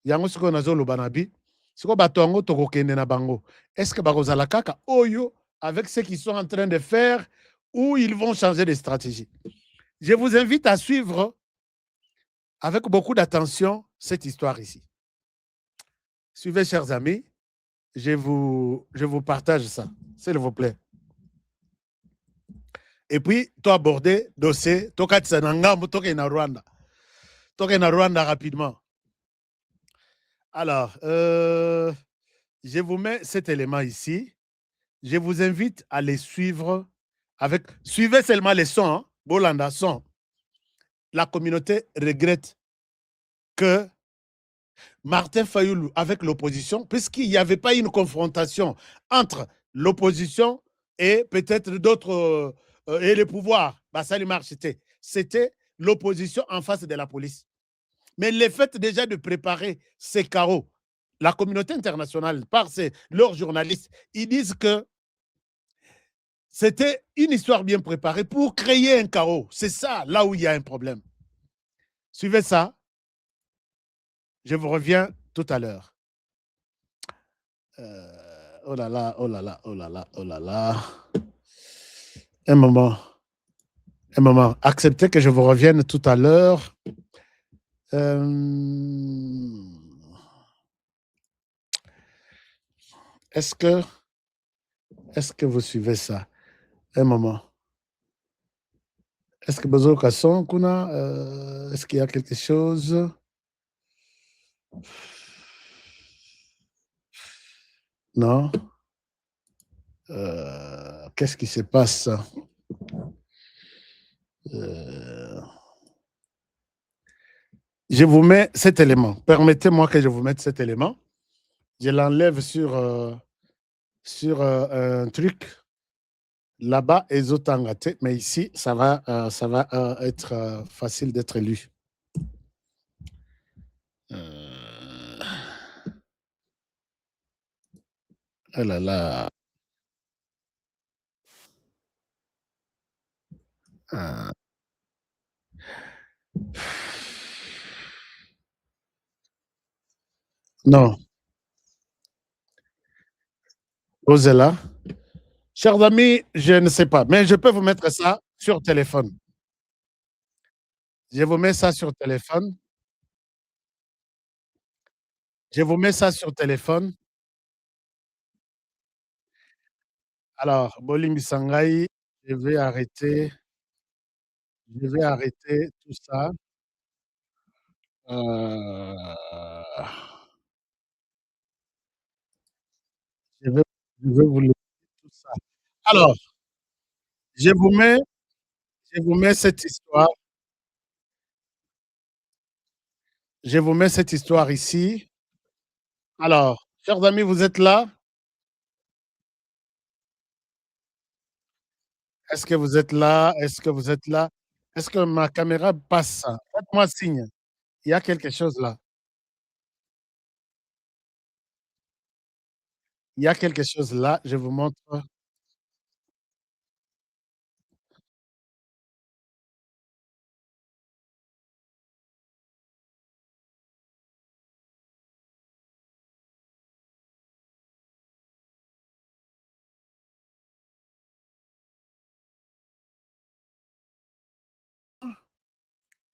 Yango siko nazo lobanabi. Siko batongo tokokende na bango. Est-ce que bakozala kaka oyo avec ce qu'ils sont en train de faire ou ils vont changer de stratégie? Je vous invite à suivre avec beaucoup d'attention cette histoire ici. Suivez, chers amis. Je vous partage ça, s'il vous plaît. Et puis, tu aborder dossier, tu as Rwanda. Tu as Rwanda rapidement. Alors, je vous mets cet élément ici. Je vous invite à les suivre avec... Suivez seulement les sons, hein? Bolanda, son. La communauté regrette que Martin Fayulu avec l'opposition, puisqu'il n'y avait pas une confrontation entre l'opposition et peut-être d'autres, et le pouvoir, c'était l'opposition en face de la police. Mais le fait déjà de préparer ces chaos, la communauté internationale, par leurs journalistes, ils disent que c'était une histoire bien préparée pour créer un chaos. C'est ça, là où il y a un problème. Suivez ça. Je vous reviens tout à l'heure. Oh là là, oh là là, oh là là, oh là là. Un moment. Acceptez que je vous revienne tout à l'heure. Est-ce que vous suivez ça? Un moment. Est-ce que Bozo Kasson, Kuna, est-ce qu'il y a quelque chose? Non? Qu'est-ce qui se passe? Je vous mets cet élément. Permettez-moi que je vous mette cet élément. Je l'enlève sur un truc. Là-bas, Ezotangate, mais ici, ça va être facile d'être lu. Oh là là. Non. Osez là. Chers amis, je ne sais pas, mais je peux vous mettre ça sur téléphone. Je vous mets ça sur téléphone. Je vous mets ça sur téléphone. Alors, Bolimbi Sangai, je vais arrêter tout ça. Je vais vous laisser tout ça. Alors, je vous mets cette histoire. Je vous mets cette histoire ici. Alors, chers amis, vous êtes là? Est-ce que vous êtes là? Est-ce que vous êtes là? Est-ce que ma caméra passe? Faites-moi signe. Il y a quelque chose là. Il y a quelque chose là. Je vous montre.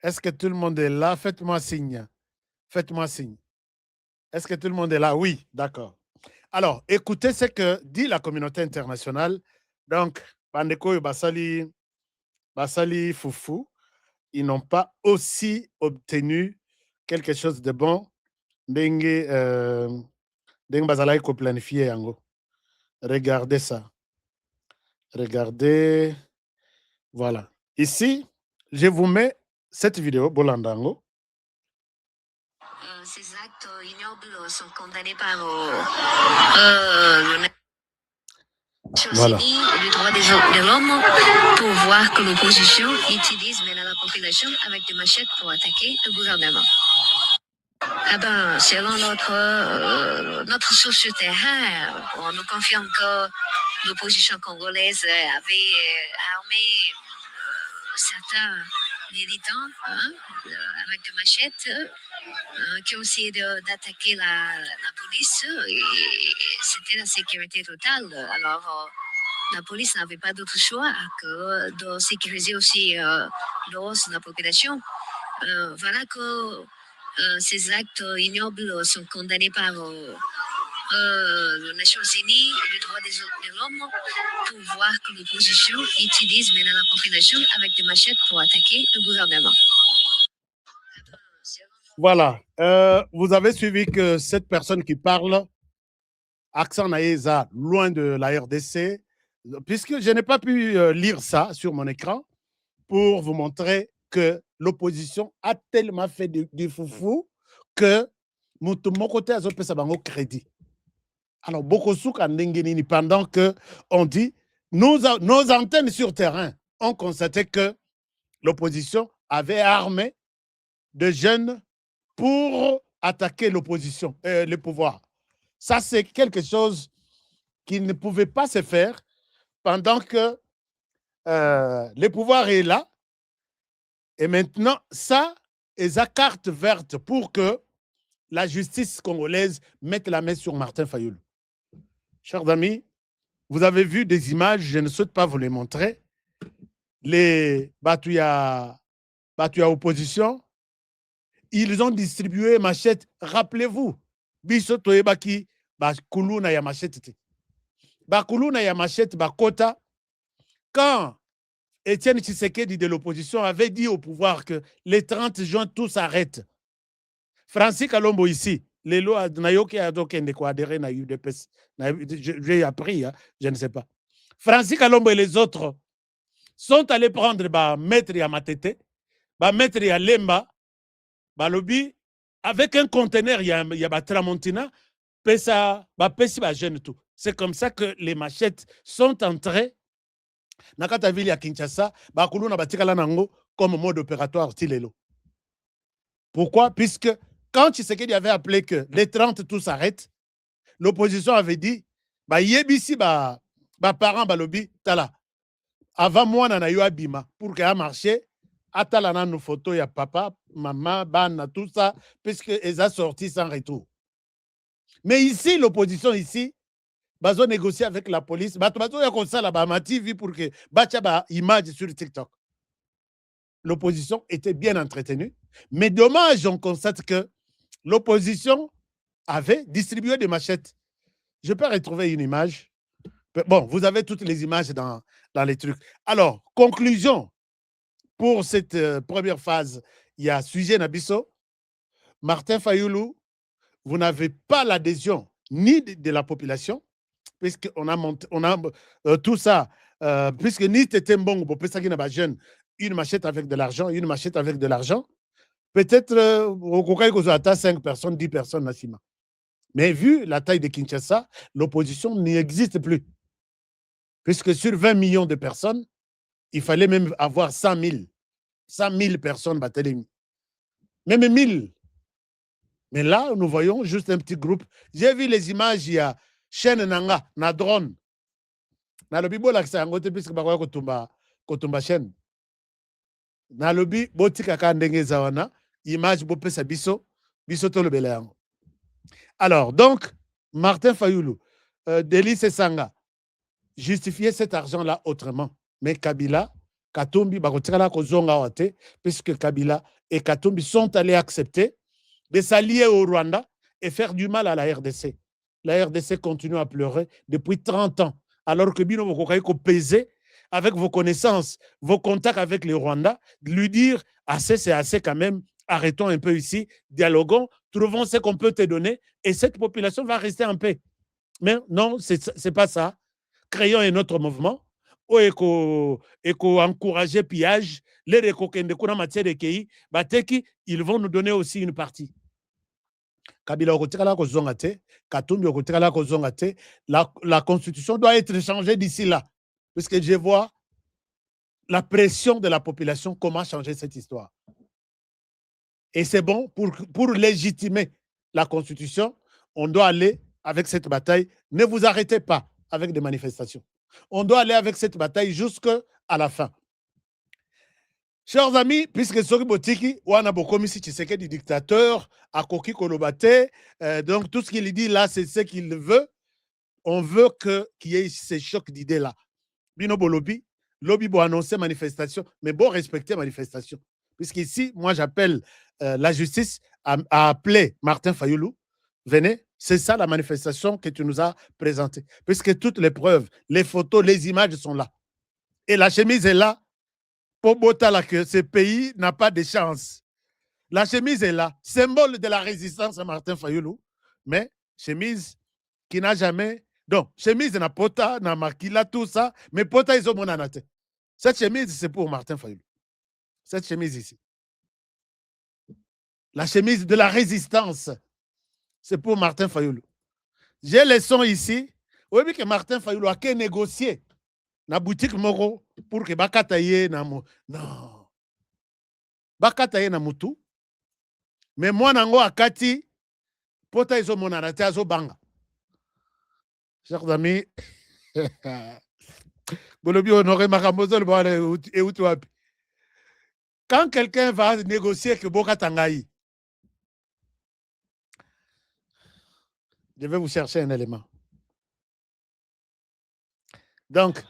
Est-ce que tout le monde est là? Faites-moi signe. Faites-moi signe. Est-ce que tout le monde est là? Oui, d'accord. Alors, écoutez ce que dit la communauté internationale. Donc, Bandeko et Basali Foufou, ils n'ont pas aussi obtenu quelque chose de bon. Dengue Bazalaï ko planifié yango. Regardez ça. Regardez. Voilà. Ici, je vous mets cette vidéo, Bolandango. Ces actes ignobles sont condamnés par Voilà. le droit de l'homme pour voir que l'opposition utilise maintenant la population avec des machettes pour attaquer le gouvernement. Ah ben, selon notre source sur terrain, on nous confirme que l'opposition congolaise avait armé certains militants avec des machettes qui ont essayé d'attaquer la police. Et c'était la sécurité totale. Alors, la police n'avait pas d'autre choix que de sécuriser aussi le reste de la population. Voilà que ces actes ignobles sont condamnés par les Nations Unies et le droit de l'homme pour voir que l'opposition utilise maintenant la population avec des machettes pour attaquer le gouvernement. Voilà. Vous avez suivi que cette personne qui parle, accent naïza, loin de la RDC, puisque je n'ai pas pu lire ça sur mon écran pour vous montrer que l'opposition a tellement fait du foufou que mon côté a fait ça crédit. Alors, beaucoup de pendant qu'on dit, nos antennes sur terrain ont constaté que l'opposition avait armé de jeunes pour attaquer l'opposition, le pouvoir. Ça, c'est quelque chose qui ne pouvait pas se faire pendant que le pouvoir est là. Et maintenant, ça est la carte verte pour que la justice congolaise mette la main sur Martin Fayoulou. Chers amis, vous avez vu des images, je ne souhaite pas vous les montrer. Les Batuya opposition, ils ont distribué machettes. Rappelez-vous, Biso Toyebaki, bakuluna ya machette te. Bakuluna ya machette bakota quand Étienne Tshisekedi de l'opposition avait dit au pouvoir que les 30 juin tout s'arrête. Francis Kalombo ici, les lois Nayoki Adokende ko adhéré na UDPS. J'ai appris, hein, je ne sais pas. Francis Kalombo et les autres sont allés prendre maître Yamatete, maître Yalemba, lobby avec un conteneur, il y a Tramontina, pesa jeune tout. C'est comme ça que les machettes sont entrées dans la ville à Kinshasa, comme mode opératoire Tilelo. Pourquoi? Puisque quand Tshisekedi avait appelé que les 30 tout s'arrête, l'opposition avait dit yebisi parents balobi tala avant moi na yo abima pour que a marché atala na nos photos ya papa maman bana tout ça puisque ils ont sorti sans retour. Mais ici l'opposition ici bazo négocier avec la police bato ya ko sala ba TV pour que bacha ba image sur TikTok. L'opposition était bien entretenue, mais dommage on constate que l'opposition avait distribué des machettes. Je peux retrouver une image. Bon, vous avez toutes les images dans les trucs. Alors, conclusion pour cette première phase. Il y a sujet Nabiso. Martin Fayoulou, vous n'avez pas l'adhésion ni de la population, puisqu'on a tout ça, puisque ni Tétembong, une machette avec de l'argent, une machette avec de l'argent. Peut-être au Kokai Kozata, 5 personnes, 10 personnes, Nassima. Mais vu la taille de Kinshasa, l'opposition n'existe plus. Puisque sur 20 millions de personnes, il fallait même avoir 100 000 personnes, Batelemi. Même 1000. Mais là, nous voyons juste un petit groupe. J'ai vu les images, il y a chaîne Nanga, na drone. Na lobi bo laksa ngote puisque bakoya kotumba chaîne. Na lobi botika ka ndenge zawana, image bo pesa biso tolo beleango. Alors, donc, Martin Fayoulou, Délice Sanga, justifier cet argent-là autrement. Mais Kabila, Katumbi, puisque Kabila et Katumbi sont allés accepter de s'allier au Rwanda et faire du mal à la RDC. La RDC continue à pleurer depuis 30 ans, alors que Bino Mokokaïko pesait avec vos connaissances, vos contacts avec les Rwandais, de lui dire assez, c'est assez quand même, arrêtons un peu ici, dialoguons, trouvons ce qu'on peut te donner et cette population va rester en paix. Mais non, c'est pas ça. Créons un autre mouvement où encourager pillage, les en matière de pays, ils vont nous donner aussi une partie. La constitution doit être changée d'ici là, puisque je vois la pression de la population, comment changer cette histoire. Et c'est bon, pour légitimer la constitution, on doit aller avec cette bataille. Ne vous arrêtez pas avec des manifestations. On doit aller avec cette bataille jusqu'à la fin. Chers amis, puisque Soki Botiki, Wana Bokomisi Tshisekedi dictateur, Akoki Kolobate, donc tout ce qu'il dit là, c'est ce qu'il veut. On veut qu'il y ait ces chocs d'idées là. Bino Bolobi, lobby pour annoncer manifestation, mais bon respecter manifestation. Puisqu'ici, moi j'appelle la justice à appeler Martin Fayoulou. Venez, c'est ça la manifestation que tu nous as présentée. Puisque toutes les preuves, les photos, les images sont là. Et la chemise est là. Pour Botala que ce pays n'a pas de chance. La chemise est là, symbole de la résistance à Martin Fayoulou, mais chemise qui n'a jamais... Donc, chemise n'a pota, n'a makila, tout ça, mais pota, ils ont mon anate. Cette chemise, c'est pour Martin Fayoulou. Cette chemise ici. La chemise de la résistance, c'est pour Martin Fayoulou. J'ai les sons ici. Vous voyez que Martin Fayoulou a qu'à négocier na boutique moko pour que bakataye na mo non bakataye na mutu mais moi nango akati pota izo monana te azo banga. Chers amis, bolobi honoré makambozo le et où wapi. Quand quelqu'un va négocier que bokatangai, je vais vous chercher un élément. Donc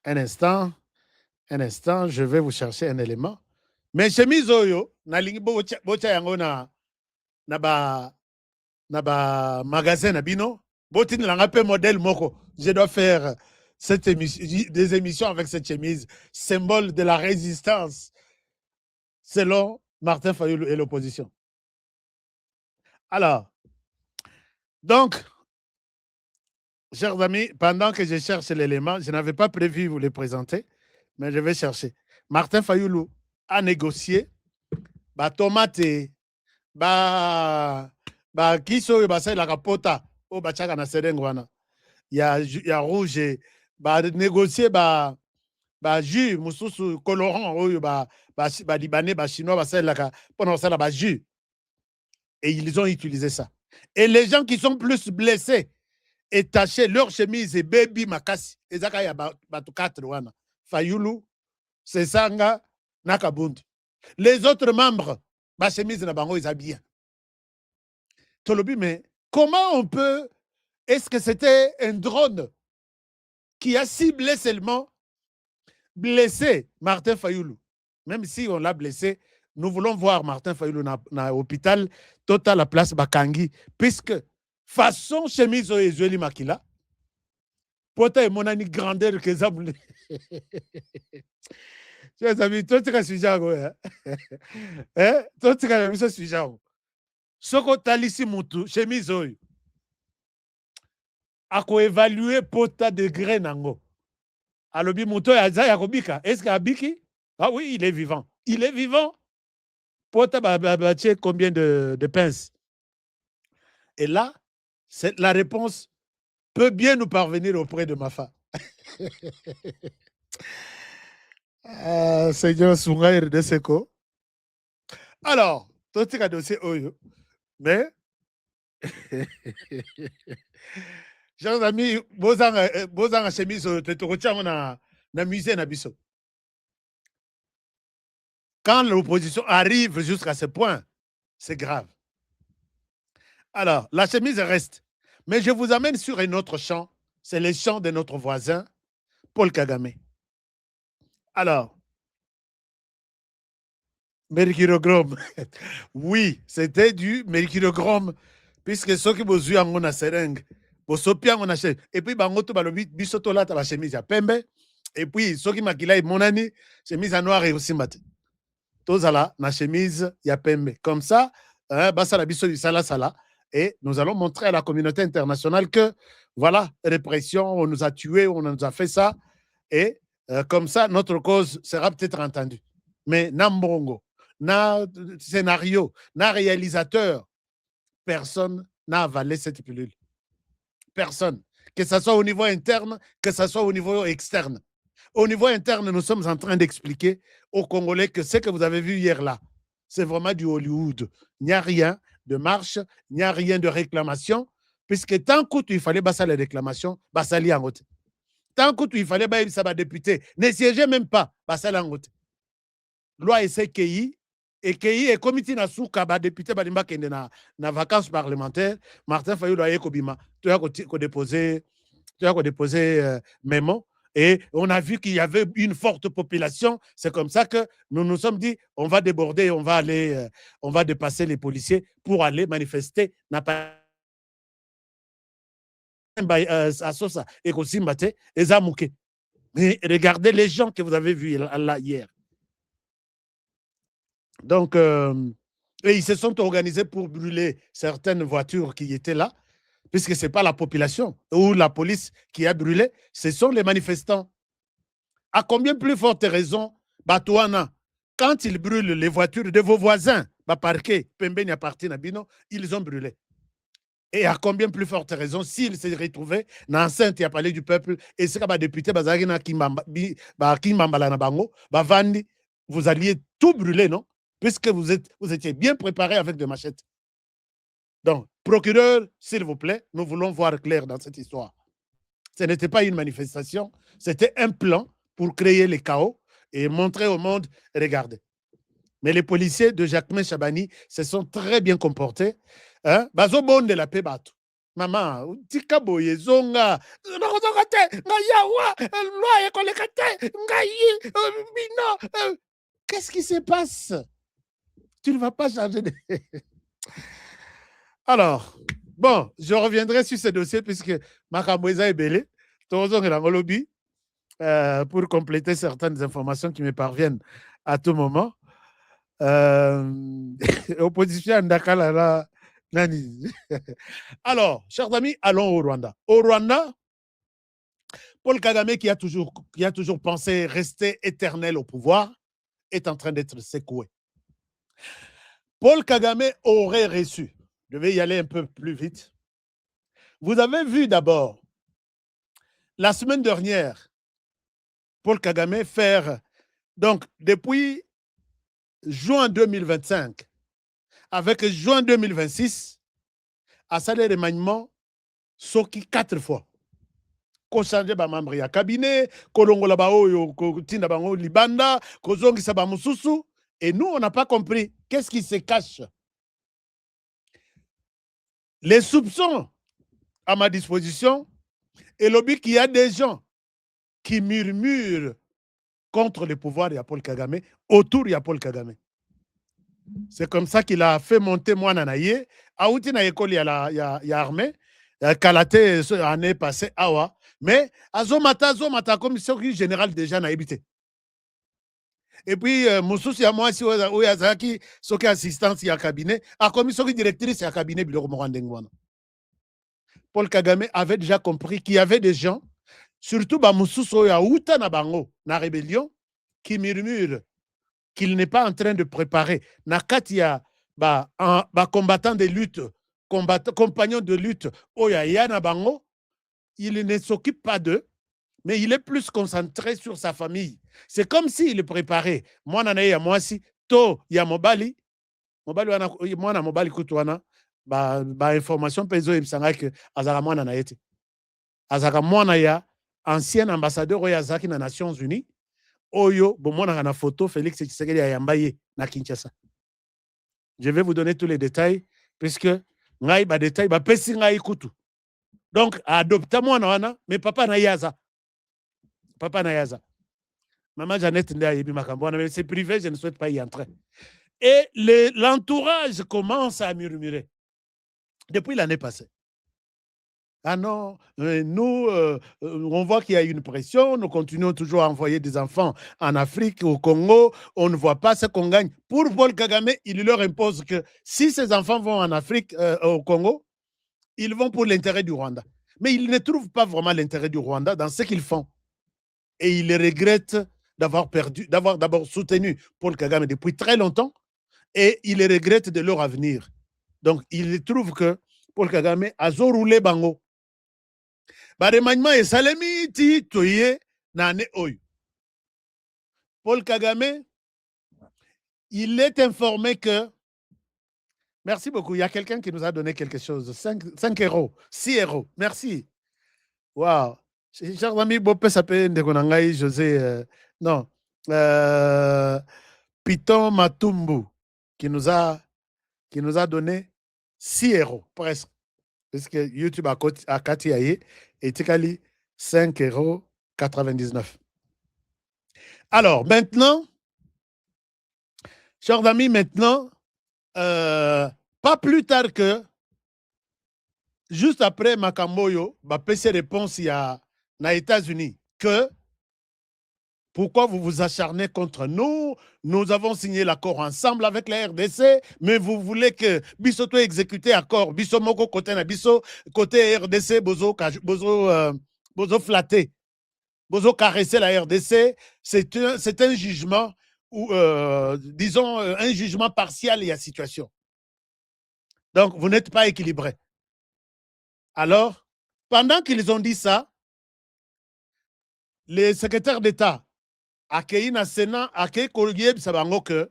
un instant, je vais vous chercher un élément. Mais chemise oyo, na lingi bocha yango na na ba magasin na bino. Botine langa pe modèle moko. Je dois faire des émissions avec cette chemise, symbole de la résistance, selon Martin Fayulu et l'opposition. Alors, donc, chers amis, pendant que je cherche l'élément, je n'avais pas prévu vous les présenter, mais je vais chercher. Martin Fayulu a négocié ba tomate, ba kiso ba sa la kapota o ba chaka na serengwana. Il y a rouge, ba négocier ba jus mususu colorant oyo ba libanais ba chinois ba sa la pendant ça ba jus. Et ils ont utilisé ça. Et les gens qui sont plus blessés et tachés leur chemise et baby makasi ezaka ya batu 4 wana. Fayulu c'est sanga nakabundi. Les autres membres ba chemise na bango ils bien. Tolobi, mais comment on peut, est-ce que c'était un drone qui a ciblé seulement blessé Martin Fayulu? Même si on l'a blessé, nous voulons voir Martin Fayulu dans l'hôpital total la place Bakangi, puisque façon chemise Ezeli Makila, pota et monani grandeur que ça voulait. Chers amis, toi tu as sujet, hein? Toi tu as sujet. Soko talisi mutu chemise oyo ako évaluer pota degré nango alobi mutu aza ya kobika, est-ce que abiki? Ah oui, il est vivant, il est vivant. Pota batie combien de pinces? Et là la réponse peut bien nous parvenir auprès de ma femme. Seigneur Sungaïr de Seko. Alors toi tu as dossier oyo. Mais, chers amis, bozanga chemise na musée na biso. Quand l'opposition arrive jusqu'à ce point, c'est grave. Alors, la chemise reste. Mais je vous amène sur un autre champ. C'est le champ de notre voisin, Paul Kagame. Alors, mercurochrome. Oui, c'était du mercurochrome, puisque ceux qui bossent en a seringue, on achète. Et puis, bangoto balobi bisoto la ta chemise à pembe. Et puis, ceux qui maquillent mon année, chemise à noir et aussi mat. Tozala, na chemise ya pembe. Comme ça, basa la biso du sala sala. Et nous allons montrer à la communauté internationale que, voilà, répression, on nous a tués, on nous a fait ça. Et comme ça, notre cause sera peut-être entendue. Mais Nambongo, na scénario, na réalisateur, personne n'a avalé cette pilule. Personne. Que ce soit au niveau interne, que ce soit au niveau externe. Au niveau interne, nous sommes en train d'expliquer aux Congolais que ce que vous avez vu hier là, c'est vraiment du Hollywood. Il n'y a rien de marche, il n'y a rien de réclamation, puisque tant qu'il fallait passer les réclamations, basali en côté. Tant qu'il fallait passer ça député, ne siégez même pas, basali en côté. Loi SKI, et KI et comité na souka ba député ba dimba kende na vacances parlementaires, Martin Fayulu a kobima, tu as déposé mémo. Et on a vu qu'il y avait une forte population. C'est comme ça que nous nous sommes dit, on va déborder, on va dépasser les policiers pour aller manifester. Mais regardez les gens que vous avez vus là hier. Donc, et ils se sont organisés pour brûler certaines voitures qui étaient là, puisque ce n'est pas la population ou la police qui a brûlé, ce sont les manifestants. À combien plus forte raison, Batouana, quand ils brûlent les voitures de vos voisins, parquet, Pembeni parti Nabino, ils ont brûlé. Et à combien plus forte raison, s'ils se retrouvaient dans l'enceinte, il y a parlé du peuple, et c'est comme député, vous alliez tout brûler, non? Puisque vous étiez bien préparé avec des machettes. Donc, procureur, s'il vous plaît, nous voulons voir clair dans cette histoire. Ce n'était pas une manifestation, c'était un plan pour créer le chaos et montrer au monde, regardez. Mais les policiers de Jacquemin Chabani se sont très bien comportés. Bazo bon de la paix bateau. Maman, tika boye zonga, qu'est-ce qui se passe? Tu ne vas pas changer de... Alors, Bon, je reviendrai sur ce dossier puisque Makamweza est belé. Lobby pour compléter certaines informations qui me parviennent à tout moment. Opposition Ndakalala Nani. Alors, chers amis, allons au Rwanda. Au Rwanda, Paul Kagame, qui a toujours pensé rester éternel au pouvoir, est en train d'être secoué. Paul Kagame aurait reçu, je vais y aller un peu plus vite. Vous avez vu d'abord, la semaine dernière, Paul Kagame faire, donc depuis juin 2025, avec juin 2026, à salaire remaniement, soki 4 fois. Ko changer ba membre ya cabinet, ko longola ba oyo ko tinda bango libanda, ko zongisa ba mususu, et nous on n'a pas compris qu'est-ce qui se cache. Les soupçons à ma disposition et lobby qu'il y a des gens qui murmurent contre le pouvoir de Paul Kagame, autour de Paul Kagame. C'est comme ça qu'il a fait monter moi nanaye, aouti na école ya armée, Kalate année passée awa. Mais azomata commission générale déjà n'a évité. Et puis Moussous ya moi si oyazaki soki assistance ya cabinet, a commission directrice ya cabinet biloko morandengwana. Paul Kagame avait déjà compris qu'il y avait des gens, surtout ba Moussous ya outa na bango na rébellion, qui murmurent qu'il n'est pas en train de préparer nakatia ba combattant de lutte, compagnon de lutte oya yana bango. Il ne s'occupe pas d'eux, mais il est plus concentré sur sa famille. C'est comme s'il est préparé. Moi, moi si to ya mobali moi na mobali kutuana ba information pezo ibsanga que azaka mwana na yete. Azaka mwana ya ancien ambassadeur ya zaki na Nations Unies. Oyo bomona na photo Félix Tshisekedi ayambaye na Kinshasa. Je vais vous donner tous les détails puisque ngai ba détails ba pesi ngai kutu. Donc, adopte moi wana, mais papa na yaza. Papa na yaza. Maman Jeannette Ndayebi Makambouana, mais c'est privé, je ne souhaite pas y entrer. Et l'entourage commence à murmurer. Depuis l'année passée. Ah non, nous, on voit qu'il y a une pression, nous continuons toujours à envoyer des enfants en Afrique, au Congo, on ne voit pas ce qu'on gagne. Pour Paul Kagame, il leur impose que si ces enfants vont en Afrique, au Congo, ils vont pour l'intérêt du Rwanda. Mais ils ne trouvent pas vraiment l'intérêt du Rwanda dans ce qu'ils font. Et ils regrettent d'avoir d'abord soutenu Paul Kagame depuis très longtemps et ils regrettent de leur avenir. Donc, ils trouvent que Paul Kagame a roulé bango. Baremagnement et salemi ti toye nane oyo. Paul Kagame, il est informé que. Merci beaucoup. Il y a quelqu'un qui nous a donné quelque chose. 5 euros, 6 euros. Merci. Waouh. Chers amis, Bopé s'appelle Ndekonangai José. Non. Piton Matumbu qui nous a donné 6 euros, presque. Parce que YouTube a Katiaye et Tikali 5,99 €. Alors, maintenant, chers amis, maintenant, pas plus tard que juste après Makamboyo, PC réponse il y a aux États-Unis que pourquoi vous vous acharnez contre nous? Nous avons signé l'accord ensemble avec la RDC, mais vous voulez que Bissoto exécute l'accord. Bissomoko côté na Bisso, côté RDC, bozo flatté, bozo caresser la RDC. C'est un jugement ou disons un jugement partial et à situation. Donc, vous n'êtes pas équilibré. Alors, pendant qu'ils ont dit ça, les secrétaires d'État accueillis dans le Sénat, accueillis Kolgueb Sabango que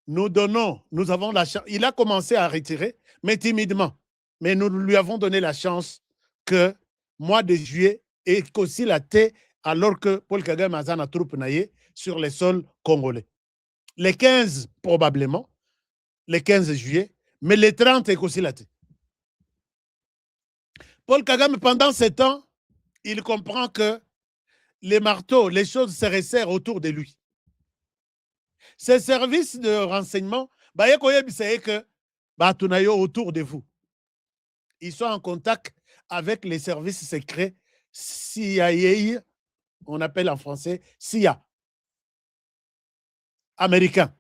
nous avons la chance. Il a commencé à retirer, mais timidement. Mais nous lui avons donné la chance que mois de juillet et qu'aussi la thé alors que Paul Kagame a une troupe naïe sur les sols congolais. Les 15, probablement, les 15 juillet, mais les 30 est aussi la thé. Paul Kagame, pendant ce temps, il comprend que les marteaux, les choses se resserrent autour de lui. Ces services de renseignement, que autour de vous. Ils sont en contact avec les services secrets CIA, on appelle en français CIA, américains.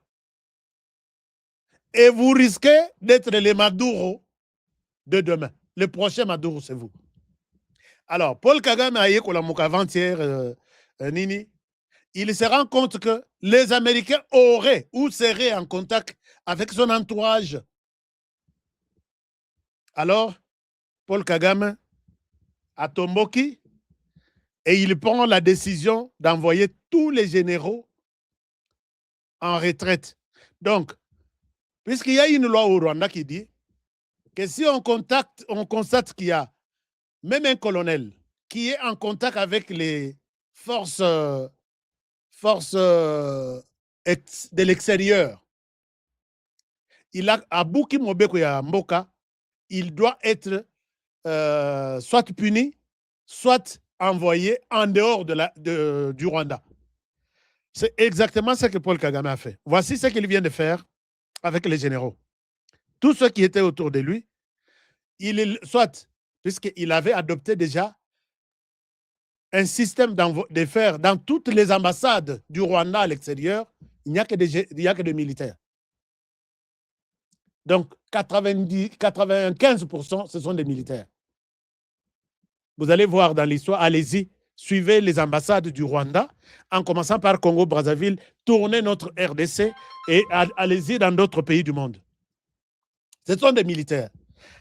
Et vous risquez d'être les Maduro de demain. Le prochain Maduro, c'est vous. Alors, Paul Kagame a eu avant-hier, Nini, il se rend compte que les Américains auraient ou seraient en contact avec son entourage. Alors, Paul Kagame a tomboki et il prend la décision d'envoyer tous les généraux en retraite. Donc, puisqu'il y a une loi au Rwanda qui dit que si on constate qu'il y a même un colonel qui est en contact avec les forces de l'extérieur, il a à Buki Mobeko ya Mboka, il doit être soit puni, soit envoyé en dehors du Rwanda. C'est exactement ce que Paul Kagame a fait. Voici ce qu'il vient de faire avec les généraux. Tous ceux qui étaient autour de lui, soit, puisqu'il avait adopté déjà un système de faire dans toutes les ambassades du Rwanda à l'extérieur, il n'y a que des militaires. Donc, 95%, ce sont des militaires. Vous allez voir dans l'histoire, allez-y, suivez les ambassades du Rwanda, en commençant par Congo-Brazzaville, tournez notre RDC et allez-y dans d'autres pays du monde. Ce sont des militaires.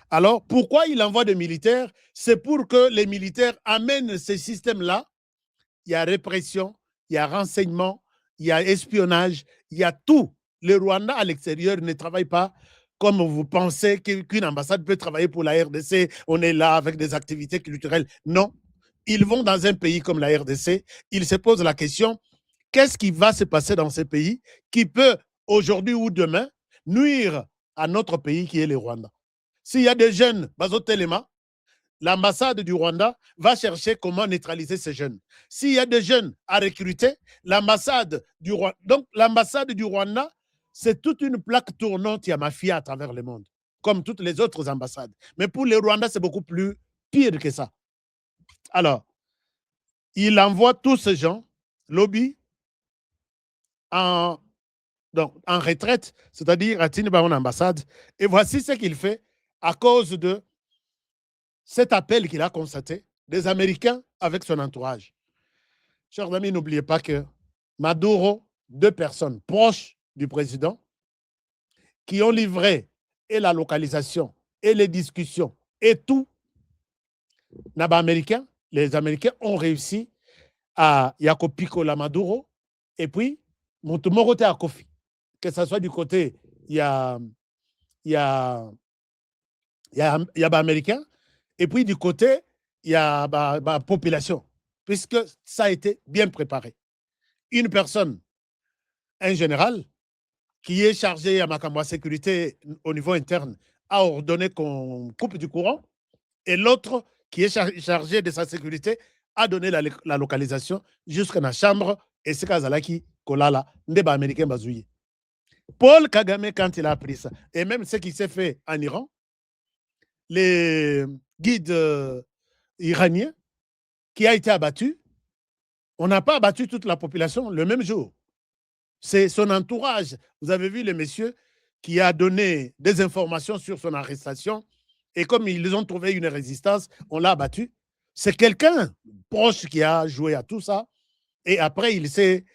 Alors, pourquoi il envoie des militaires? C'est pour que les militaires amènent ces systèmes-là. Il y a répression, il y a renseignement, il y a espionnage, il y a tout. Le Rwanda à l'extérieur ne travaille pas comme vous pensez qu'une ambassade peut travailler pour la RDC. On est là avec des activités culturelles. Non. Ils vont dans un pays comme la RDC, ils se posent la question, qu'est-ce qui va se passer dans ces pays qui peut, aujourd'hui ou demain, nuire à notre pays qui est le Rwanda? S'il y a des jeunes, Bazotelema, l'ambassade du Rwanda va chercher comment neutraliser ces jeunes. S'il y a des jeunes à recruter, l'ambassade du Rwanda, donc l'ambassade du Rwanda, c'est toute une plaque tournante, il y a mafia à travers le monde, comme toutes les autres ambassades. Mais pour le Rwanda, c'est beaucoup plus pire que ça. Alors, il envoie tous ces gens, lobby, en retraite, c'est-à-dire à Tinibahon ambassade. Et voici ce qu'il fait à cause de cet appel qu'il a constaté des Américains avec son entourage. Chers amis, n'oubliez pas que Maduro, 2 personnes proches du président, qui ont livré et la localisation, et les discussions, et tout, les Américains ont réussi à Yakopiko la Maduro, et puis, Montumorote à Kofi. Que ce soit du côté, il y a américain, et puis du côté, il y a population, puisque ça a été bien préparé. Une personne, un général, qui est chargé à Makambo sécurité au niveau interne, a ordonné qu'on coupe du courant, et l'autre, qui est chargé de sa sécurité, a donné la localisation jusqu'à la chambre, et c'est Kazalaki, Kolala, Ndeba américain Bazouye. Paul Kagame, quand il a appris ça, et même ce qui s'est fait en Iran, les guides iraniens qui a été abattu, on n'a pas abattu toute la population le même jour. C'est son entourage. Vous avez vu le monsieur qui a donné des informations sur son arrestation et comme ils ont trouvé une résistance, on l'a abattu. C'est quelqu'un proche qui a joué à tout ça et après il s'est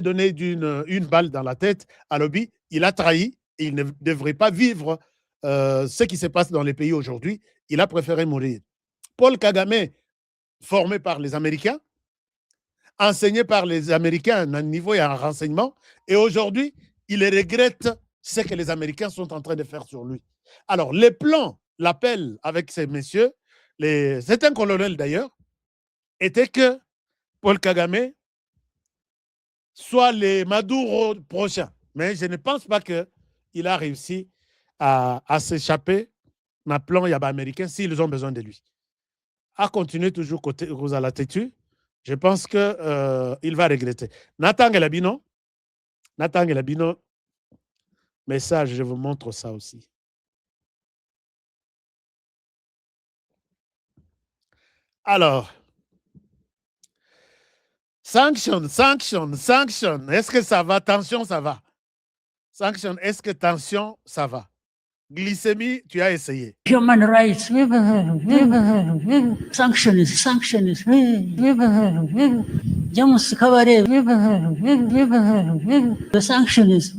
donné une balle dans la tête à lobby. Il a trahi et il ne devrait pas vivre ce qui se passe dans les pays aujourd'hui. Il a préféré mourir. Paul Kagame, formé par les Américains, enseigné par les Américains à un niveau et à un renseignement, et aujourd'hui, il regrette ce que les Américains sont en train de faire sur lui. Alors, les plans, l'appel avec ces messieurs, c'est un colonel d'ailleurs, était que Paul Kagame soit les Maduro prochains. Mais je ne pense pas qu'il a réussi à s'échapper dans le plan américain s'ils ont besoin de lui. À continuer toujours côté Rosala Tétu, je pense qu'il va regretter. Nathan Gelabino, message, je vous montre ça aussi. Alors, sanction. Est-ce que ça va? Tension, ça va. Sanction, est-ce que tension, ça va? Glycémie, tu as essayé. Human rights, sanctions, James Kabare, the sanctions,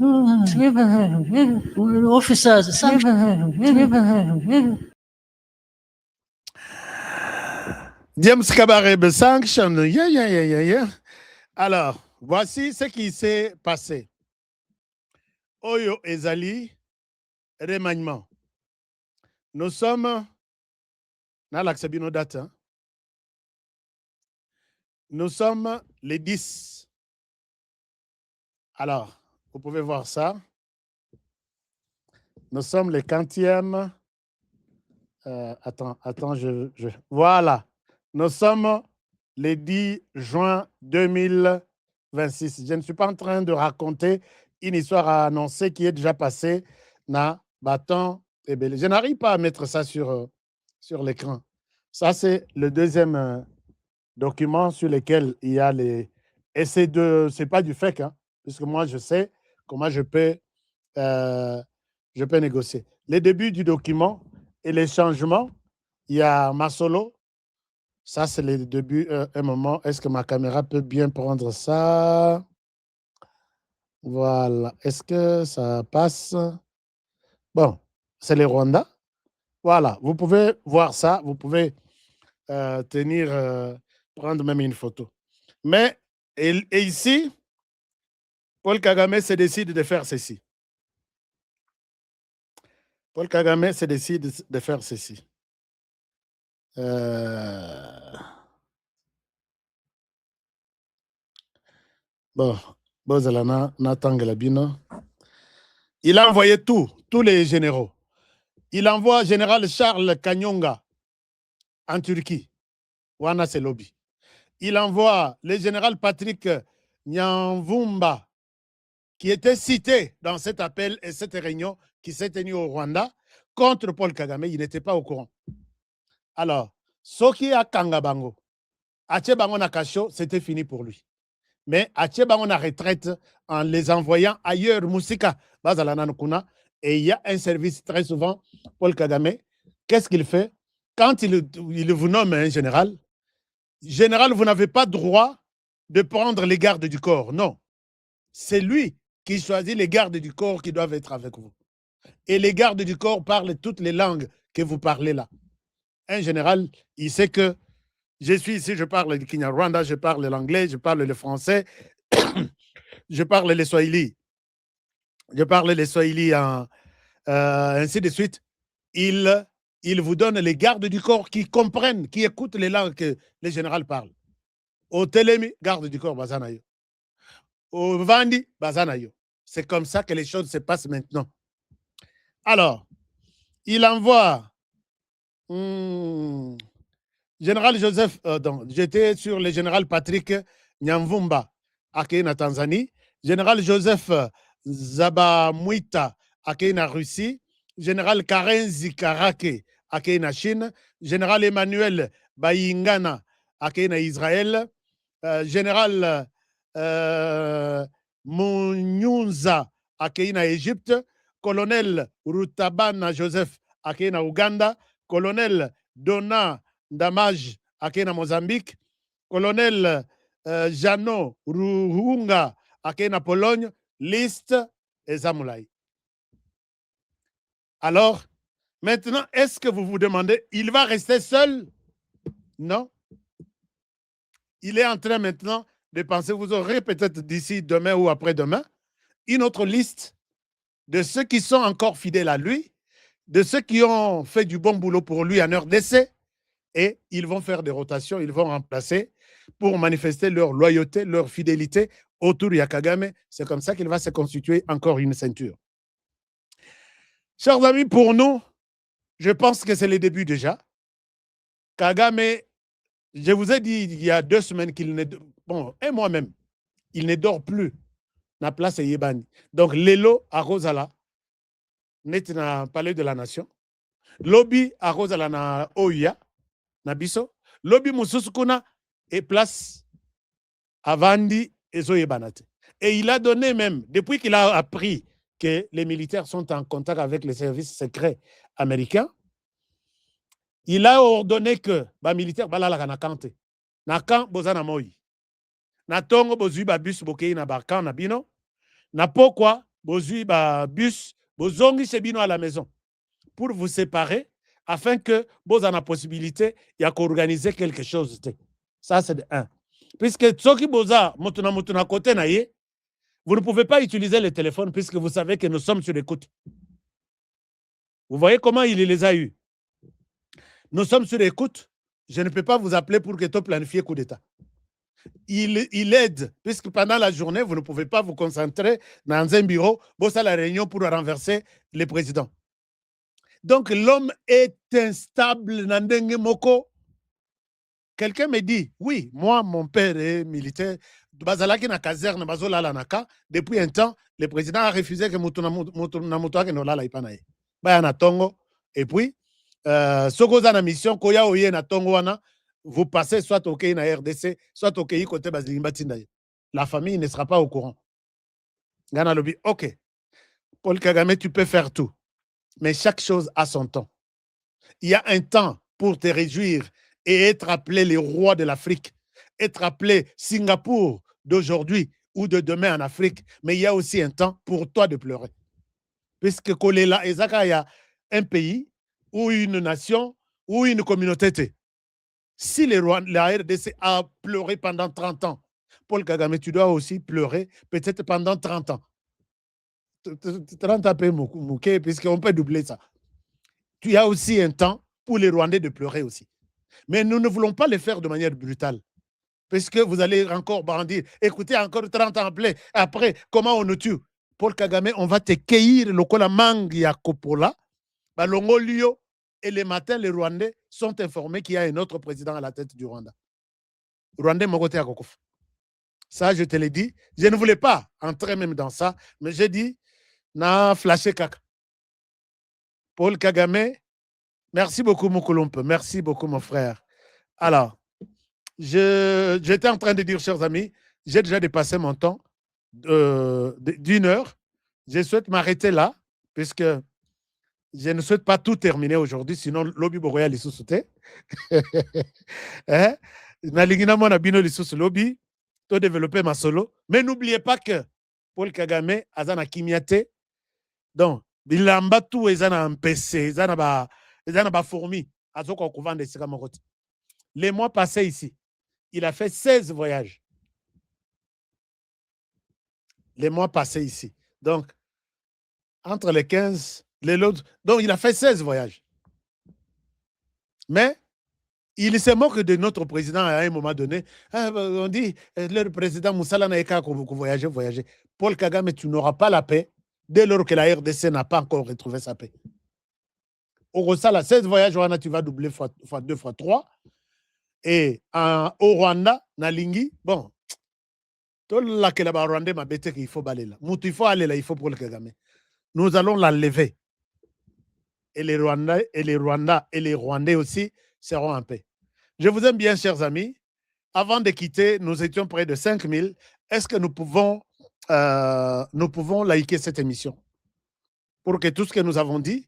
officers, James Kabarebe sanction. Yeah. Alors, voici ce qui s'est passé. Oyo Ezali, remaniement. Nous sommes dans l'accès date. Hein? Nous sommes les 10. Alors, vous pouvez voir ça. Nous sommes les 40e. Attends, voilà. Nous sommes les 10 juin 2026. Je ne suis pas en train de raconter une histoire à annoncer qui est déjà passée dans Bâton et Bélé. Je n'arrive pas à mettre ça sur l'écran. Ça, c'est le deuxième document sur lequel il y a les... Et c'est pas du fake, hein, puisque moi, je sais comment je peux négocier. Les débuts du document et les changements, il y a Masolo. Ça, c'est le début. Un moment, est-ce que ma caméra peut bien prendre ça? Voilà. Est-ce que ça passe? Bon, c'est les Rwandais. Voilà. Vous pouvez voir ça. Vous pouvez prendre même une photo. Mais, et ici, Paul Kagame se décide de faire ceci. Paul Kagame se décide de faire ceci. Bon, il a envoyé tous les généraux. Il envoie général Charles Kanyonga en Turquie. Wana c'est lobby. Il envoie le général Patrick Nyamvumba, qui était cité dans cet appel et cette réunion qui s'est tenue au Rwanda contre Paul Kagame. Il n'était pas au courant. Alors, Soki a Kangabango, Achebango Nakacho, c'était fini pour lui. Mais Achebango na retraite en les envoyant ailleurs, Moussika, Bazalananukuna, et il y a un service très souvent, Paul Kagame, qu'est-ce qu'il fait? Quand il vous nomme un général, vous n'avez pas droit de prendre les gardes du corps. Non. C'est lui qui choisit les gardes du corps qui doivent être avec vous. Et les gardes du corps parlent toutes les langues que vous parlez là. Un général, il sait que je suis ici, je parle le Kinyarwanda, je parle l'anglais, je parle le français, je parle le Swahili. Je parle les Swahili ainsi de suite. Il vous donne les gardes du corps qui comprennent, qui écoutent les langues que les généraux parlent. Au Télémi, garde du corps, Bazanayo. Au Vandi, Bazanayo. C'est comme ça que les choses se passent maintenant. Alors, il envoie général Joseph, j'étais sur le général Patrick Nyamvumba, à Kenya, Tanzanie, général Joseph Zabamwita, à Kenya, Russie, général Karenzi Karake, à Kenya, Chine, général Emmanuel Bayingana, à Kenya, Israël, général Munyunza, à Kenya, Égypte, colonel Rutabana Joseph, à Kenya, Ouganda, colonel Dona Damaj, à Kenya, Mozambique, colonel Jano Ruhunga, à Kenya, Pologne, liste et Zamoulaï. Alors, maintenant, est-ce que vous vous demandez, il va rester seul? Non. Il est en train maintenant de penser, vous aurez peut-être d'ici demain ou après-demain, une autre liste de ceux qui sont encore fidèles à lui, de ceux qui ont fait du bon boulot pour lui en heure d'essai, et ils vont faire des rotations, ils vont remplacer pour manifester leur loyauté, leur fidélité autour de Kagame. C'est comme ça qu'il va se constituer encore une ceinture. Chers amis, pour nous, je pense que c'est le début déjà. Kagame, je vous ai dit il y a 2 semaines qu'il ne... Bon, et moi-même, il ne dort plus. Na place Yebani. Donc, Lelo à Rosala, net na palais de la nation. Lobby à Rosala na Oya, na Biso. Lobby Moussoukuna et place Avandi et Zoyebanate. Et il a donné même, depuis qu'il a appris que les militaires sont en contact avec les services secrets américains, il a ordonné que les militaires balalaka na kante. Na kan bozana moi. Na tongo bozui ba bus bokei na barkan na bino. Na pourquoi bozui ba bus bozongi chez bino à la maison pour vous séparer afin que vous ayez la possibilité d'organiser quelque chose. Ça, c'est de un. Puisque ceux qui boza motuna côté naïe, vous ne pouvez pas utiliser le téléphone puisque vous savez que nous sommes sur l'écoute. Vous voyez comment il les a eus. Nous sommes sur l'écoute. Je ne peux pas vous appeler pour que tu planifies coup d'État. Il aide, puisque pendant la journée, vous ne pouvez pas vous concentrer dans un bureau, bosser la réunion pour renverser le président. Donc, l'homme est instable. Quelqu'un me dit, oui, moi, mon père est militaire. Depuis un temps, le président a refusé que et puis, na mission, vous passez soit au Kenya na RDC, soit au Kenya côté Bazilimbatindaye. La famille ne sera pas au courant. Gana Lobi, ok. Paul Kagame, tu peux faire tout. Mais chaque chose a son temps. Il y a un temps pour te réjouir et être appelé le roi de l'Afrique, être appelé Singapour d'aujourd'hui ou de demain en Afrique. Mais il y a aussi un temps pour toi de pleurer. Puisque Kolela et Zaka, il y a un pays ou une nation ou une communauté. Si la RDC a pleuré pendant 30 ans, Paul Kagame, tu dois aussi pleurer peut-être pendant 30 ans. 30 ans, puisqu'on peut doubler ça. Il y a aussi un temps pour les Rwandais de pleurer aussi. Mais nous ne voulons pas le faire de manière brutale. Parce que vous allez encore brandir. Écoutez, encore 30 ans après, comment on nous tue? Paul Kagame, on va te cueillir le kolamang ya kopola. Balongolio. Et le matin, les Rwandais sont informés qu'il y a un autre président à la tête du Rwanda. Rwandais Mogote Akokouf. Ça, je te l'ai dit. Je ne voulais pas entrer même dans ça, mais j'ai dit, na flashé kaka. Paul Kagame, merci beaucoup, Moukoulompe. Merci beaucoup, mon frère. Alors, j'étais en train de dire, chers amis, j'ai déjà dépassé mon temps d'une heure. Je souhaite m'arrêter là, puisque je ne souhaite pas tout terminer aujourd'hui, sinon lobby Boroya Lissousouté. Nalingina mona bino Lissous lobby, to développer ma solo. Mais n'oubliez pas que Paul Kagame azana kimiate. Donc, bilamba tout ezana mpese, ezana ba fourmi, azoko kouvande sika mokoti. Les mois passés ici, il a fait 16 voyages. Les mois passés ici. Donc, entre les 15 donc, il a fait 16 voyages. Mais, il se moque de notre président à un moment donné. On dit, le président Moussala n'a qu'à voyager. Paul Kagame, tu n'auras pas la paix dès lors que la RDC n'a pas encore retrouvé sa paix. Au Rwanda, 16 voyages, tu vas doubler fois 2 fois 3. Et au Rwanda, Nalingi, bon, tout là que la Rwanda m'a bêté qu'il faut aller là. Il faut aller là, il faut Paul Kagame. Nous allons l'enlever. Et les Rwandais et les Rwandais aussi seront en paix. Je vous aime bien, chers amis. Avant de quitter, nous étions près de 5000. Est-ce que nous pouvons liker cette émission pour que tout ce que nous avons dit,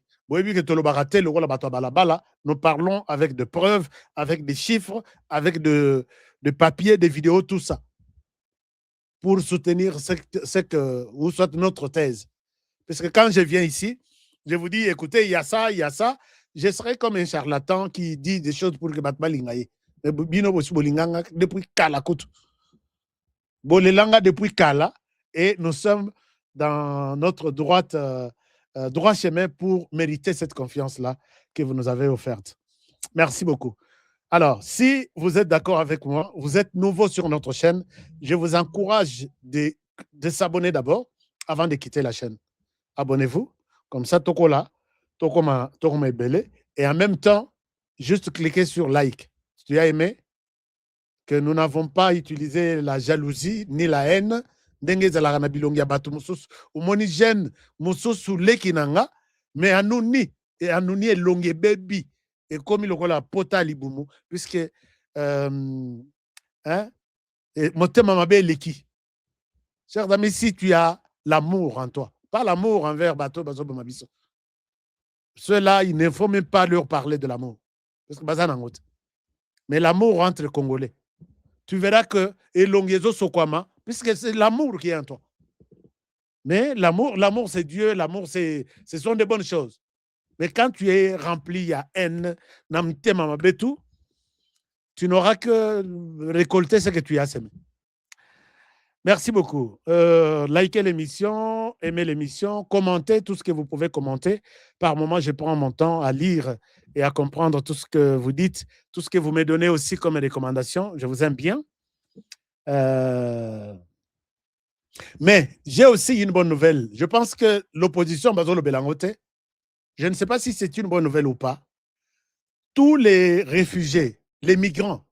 nous parlons avec des preuves, avec des chiffres, avec des papiers, des vidéos, tout ça, pour soutenir ou soit notre thèse. Parce que quand je viens ici, je vous dis, écoutez, il y a ça, je serai comme un charlatan qui dit des choses pour que Batma Lingaye. Depuis Kala Koutou. Bolelanga depuis Kala, et nous sommes dans notre droit chemin pour mériter cette confiance-là que vous nous avez offerte. Merci beaucoup. Alors, si vous êtes d'accord avec moi, vous êtes nouveau sur notre chaîne, je vous encourage de s'abonner d'abord avant de quitter la chaîne. Abonnez-vous. Comme ça, Tokola, Tokoma Ebele. Et en même temps, juste cliquez sur like. Si tu as aimé, que nous n'avons pas utilisé la jalousie ni la haine. Ndenge zalaka na bilongi ya batu mususu. Umoni jeune mususu leki nanga, mais anuni elongi baby. Et comme il a pota libumu, puisque motema mabe eleki. Chers amis, si tu as l'amour en toi, pas l'amour envers bateau bazo bomabiso. Ceux-là, il ne faut même pas leur parler de l'amour. Parce que bazan angote. Mais l'amour entre les Congolais. Tu verras que Elongezo Sokwama, puisque c'est l'amour qui est en toi. Mais l'amour c'est Dieu, l'amour ce sont des bonnes choses. Mais quand tu es rempli, il y a haine, tu n'auras que récolter ce que tu as semé. Merci beaucoup. Likez l'émission, aimez l'émission, commentez tout ce que vous pouvez commenter. Par moment, je prends mon temps à lire et à comprendre tout ce que vous dites, tout ce que vous me donnez aussi comme recommandation. Je vous aime bien. Mais j'ai aussi une bonne nouvelle. Je pense que l'opposition, Bazolo Belangote, je ne sais pas si c'est une bonne nouvelle ou pas. Tous les réfugiés, les migrants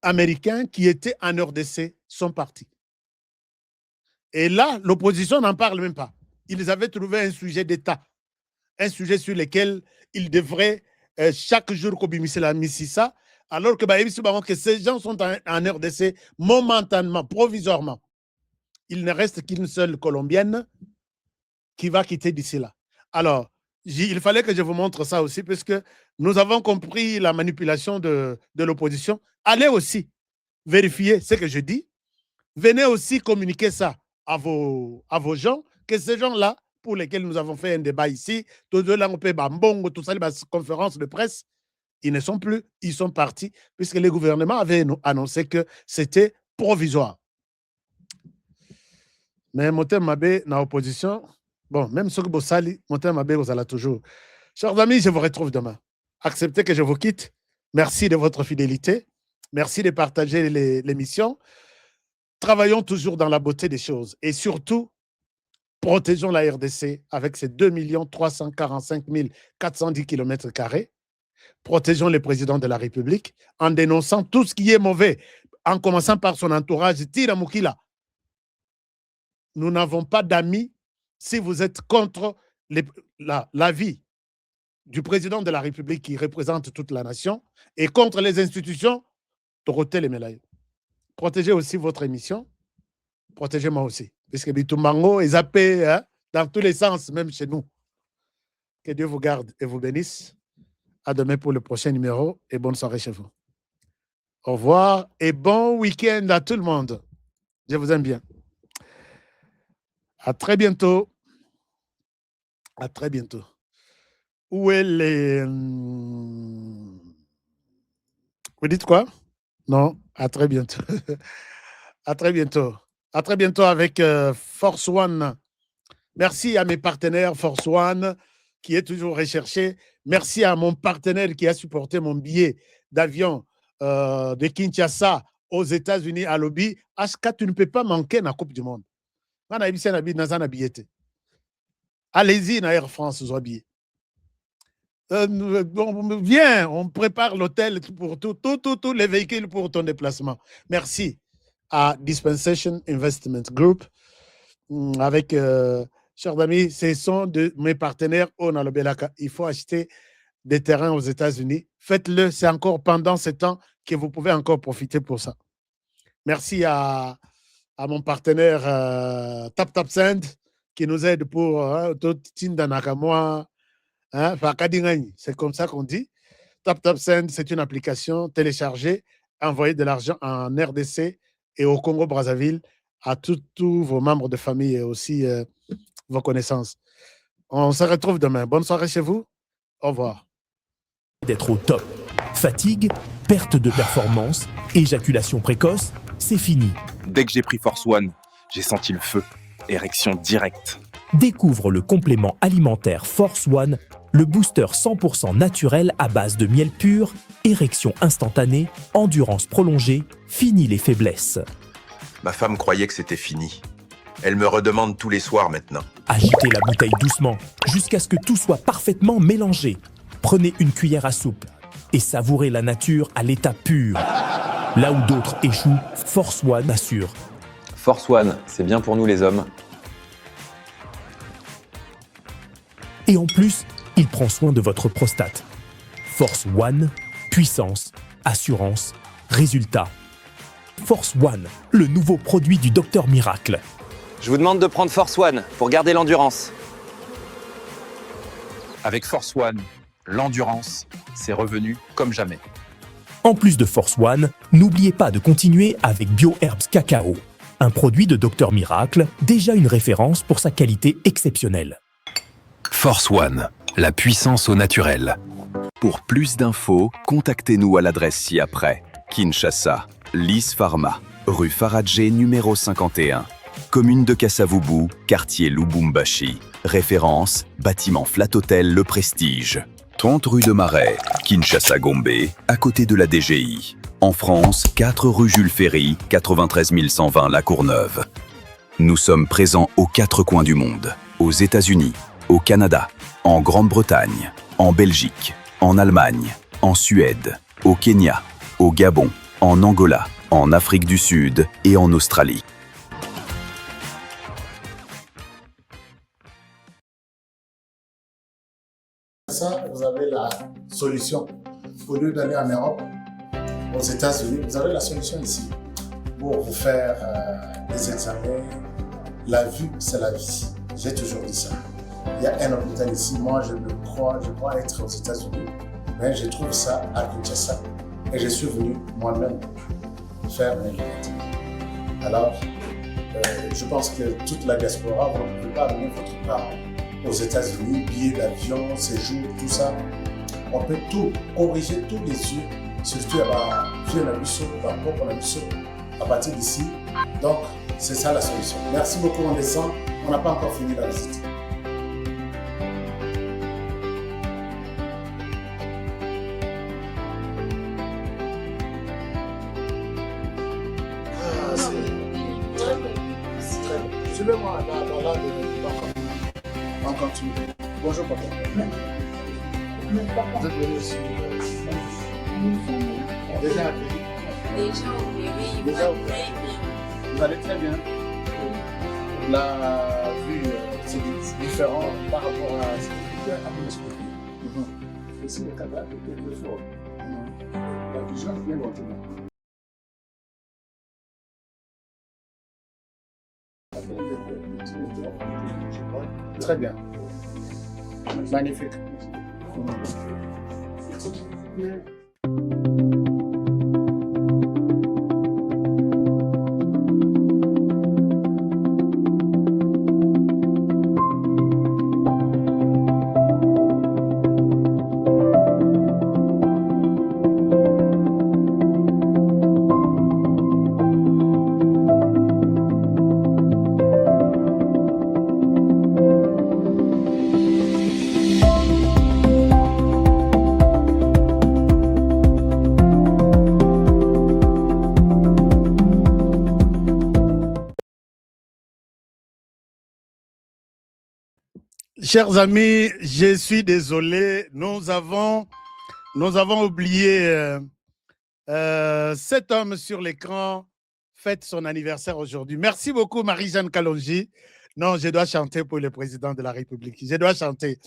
américains qui étaient en RDC sont partis. Et là, l'opposition n'en parle même pas. Ils avaient trouvé un sujet d'État, un sujet sur lequel ils devraient chaque jour cobimisser la Mississa, alors que ces gens sont en RDC momentanément, provisoirement. Il ne reste qu'une seule Colombienne qui va quitter d'ici là. Alors, il fallait que je vous montre ça aussi, puisque nous avons compris la manipulation de l'opposition. Allez aussi vérifier ce que je dis. Venez aussi communiquer ça à vos gens, que ces gens-là, pour lesquels nous avons fait un débat ici, tout ça, les conférences de presse, ils ne sont plus, ils sont partis, puisque le gouvernement avait annoncé que c'était provisoire. Mais Motem Mabé, dans l'opposition, bon, même ceux qui Bossali, Motem Mabé, vous allez toujours. Chers amis, je vous retrouve demain. Acceptez que je vous quitte. Merci de votre fidélité. Merci de partager l'émission. Travaillons toujours dans la beauté des choses. Et surtout, protégeons la RDC avec ses 2 345 410 km². Protégeons le président de la République en dénonçant tout ce qui est mauvais, en commençant par son entourage. Tira Moukila. Nous n'avons pas d'amis si vous êtes contre la vie du président de la République qui représente toute la nation et contre les institutions. Torotel et Melaye. Protégez aussi votre émission. Protégez-moi aussi. Puisque Bitumbango est zappé dans tous les sens, même chez nous. Que Dieu vous garde et vous bénisse. À demain pour le prochain numéro et bonne soirée chez vous. Au revoir et bon week-end à tout le monde. Je vous aime bien. À très bientôt. À très bientôt. Où est les... Vous dites quoi? Non, à très bientôt. À très bientôt. À très bientôt avec Force One. Merci à mes partenaires Force One qui est toujours recherché. Merci à mon partenaire qui a supporté mon billet d'avion de Kinshasa aux États-Unis à Lobby. HK, tu ne peux pas manquer la Coupe du Monde. Allez-y, dans Air France, vous habillez. Viens, on prépare l'hôtel pour tous les véhicules pour ton déplacement. Merci à Dispensation Investment Group. Avec, chers amis, ce sont de mes partenaires au Nalobelaka. Il faut acheter des terrains aux États-Unis. Faites-le, c'est encore pendant ce temps que vous pouvez encore profiter pour ça. Merci à mon partenaire TapTapSend qui nous aide pour Tinda Nakamwa. C'est comme ça qu'on dit. TapTapSend, c'est une application téléchargée, envoyer de l'argent en RDC et au Congo-Brazzaville à tous vos membres de famille et aussi vos connaissances. On se retrouve demain. Bonne soirée chez vous. Au revoir. D'être au top. Fatigue, perte de performance, éjaculation précoce, c'est fini. Dès que j'ai pris Force One, j'ai senti le feu. Érection directe. Découvre le complément alimentaire Force One, le booster 100% naturel à base de miel pur, érection instantanée, endurance prolongée, fini les faiblesses. Ma femme croyait que c'était fini. Elle me redemande tous les soirs maintenant. Agitez la bouteille doucement, jusqu'à ce que tout soit parfaitement mélangé. Prenez une cuillère à soupe et savourez la nature à l'état pur. Là où d'autres échouent, Force One assure. Force One, c'est bien pour nous les hommes. Et en plus, il prend soin de votre prostate. Force One, puissance, assurance, résultat. Force One, le nouveau produit du Docteur Miracle. Je vous demande de prendre Force One pour garder l'endurance. Avec Force One, l'endurance, c'est revenu comme jamais. En plus de Force One, n'oubliez pas de continuer avec BioHerbs Cacao, un produit de Docteur Miracle, déjà une référence pour sa qualité exceptionnelle. Force One, la puissance au naturel. Pour plus d'infos, contactez-nous à l'adresse ci-après. Kinshasa, Lys Pharma, rue Faradjé numéro 51. Commune de Kasavubu, quartier Lubumbashi. Référence, bâtiment Flat Hotel Le Prestige. 30 rue de Marais, Kinshasa Gombe, à côté de la DGI. En France, 4 rue Jules Ferry, 93 120 La Courneuve. Nous sommes présents aux 4 coins du monde. Aux États-Unis, au Canada, en Grande-Bretagne, en Belgique, en Allemagne, en Suède, au Kenya, au Gabon, en Angola, en Afrique du Sud et en Australie. Ça, vous avez la solution. Au lieu d'aller en Europe, aux États-Unis, vous avez la solution ici pour vous faire des examens. La vue, c'est la vie. J'ai toujours dit ça. Il y a un hôpital ici. Moi, je crois être aux États-Unis, mais je trouve ça à Kinshasa. Et je suis venu moi-même faire mes lunettes. Alors, je pense que toute la diaspora, vous ne pouvez pas amener votre part aux États-Unis, billets d'avion, séjour, tout ça. On peut tout corriger tous les yeux, surtout à partir d'ici. Donc, c'est ça la solution. Merci beaucoup, on descend. On n'a pas encore fini la visite. Suivez-moi dans l'un de on continue. Bonjour papa. Vous êtes venu ici déjà accueilli. Déjà opéré. Vous allez très bien. La vue, c'est différent par rapport à ce que vous avez expliqué. Ici, le cadavre est plus fort. La vision vient lentement. Très bien. Magnifique. Chers amis, je suis désolé, nous avons oublié cet homme sur l'écran fête son anniversaire aujourd'hui. Merci beaucoup Marie-Jeanne Kalonji. Non, je dois chanter pour le président de la République. Je dois chanter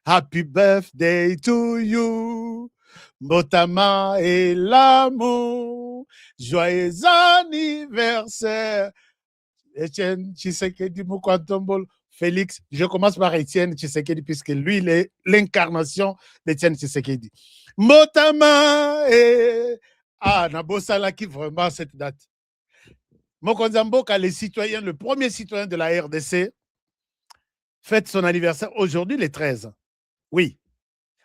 Happy birthday to you, Botama et l'amour, joyeux anniversaire. Etienne Tshisekedi Mukwantombolo. Félix, je commence par Étienne Tshisekedi, puisque lui, il est l'incarnation d'Étienne Tshisekedi. Motama et... Ah, Nabosala qui vraiment cette date. Mokonzamboka, le premier citoyen de la RDC, fête son anniversaire aujourd'hui, le 13. Oui,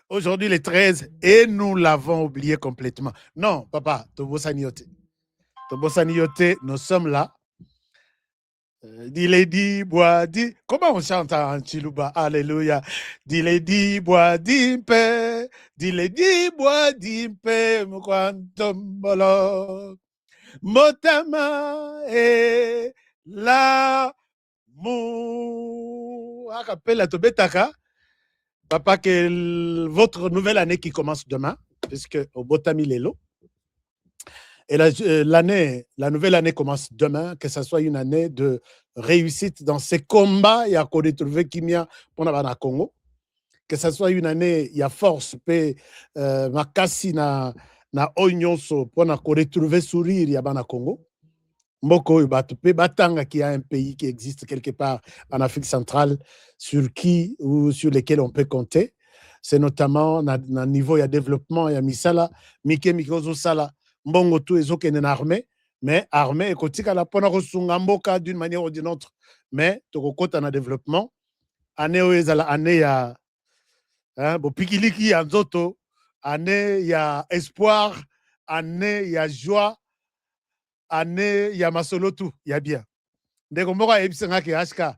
aujourd'hui, le 13, et nous l'avons oublié complètement. Non, papa, Tobosaniote. Tobosaniote, nous sommes là. Diledi boadi, comment on chante en Chiluba? Alléluia. Diledi boadi mpe, diledi boadi mpe, mukwantombolo. Motama et l'amour. Akapela tobetaka. Papa, que votre nouvelle année qui commence demain, puisque au Botami Lelo. Et la nouvelle année commence demain, que ce soit une année de réussite dans ces combats, il y a qu'on retrouve Kimia pour le Congo, que ce soit une année, il y a force, Makasi na na onyonso pour retrouver sourire ya bana Congo. Mboko Batupé, Batanga qui a un pays qui existe quelque part en Afrique centrale sur qui ou sur lesquels on peut compter. C'est notamment na niveau de développement, il y a Misala, Mike Mikozo Sala, Mbongo tout et autres armée, mais armée et kotika la pona Mboka d'une manière ou d'une autre. Mais Tokokota na développement, année oezala année ya bo pikiliki ya nzoto, année ya espoir, année ya joie. Année ya masolo tout ya bien ndeko moko ebisanga ke HK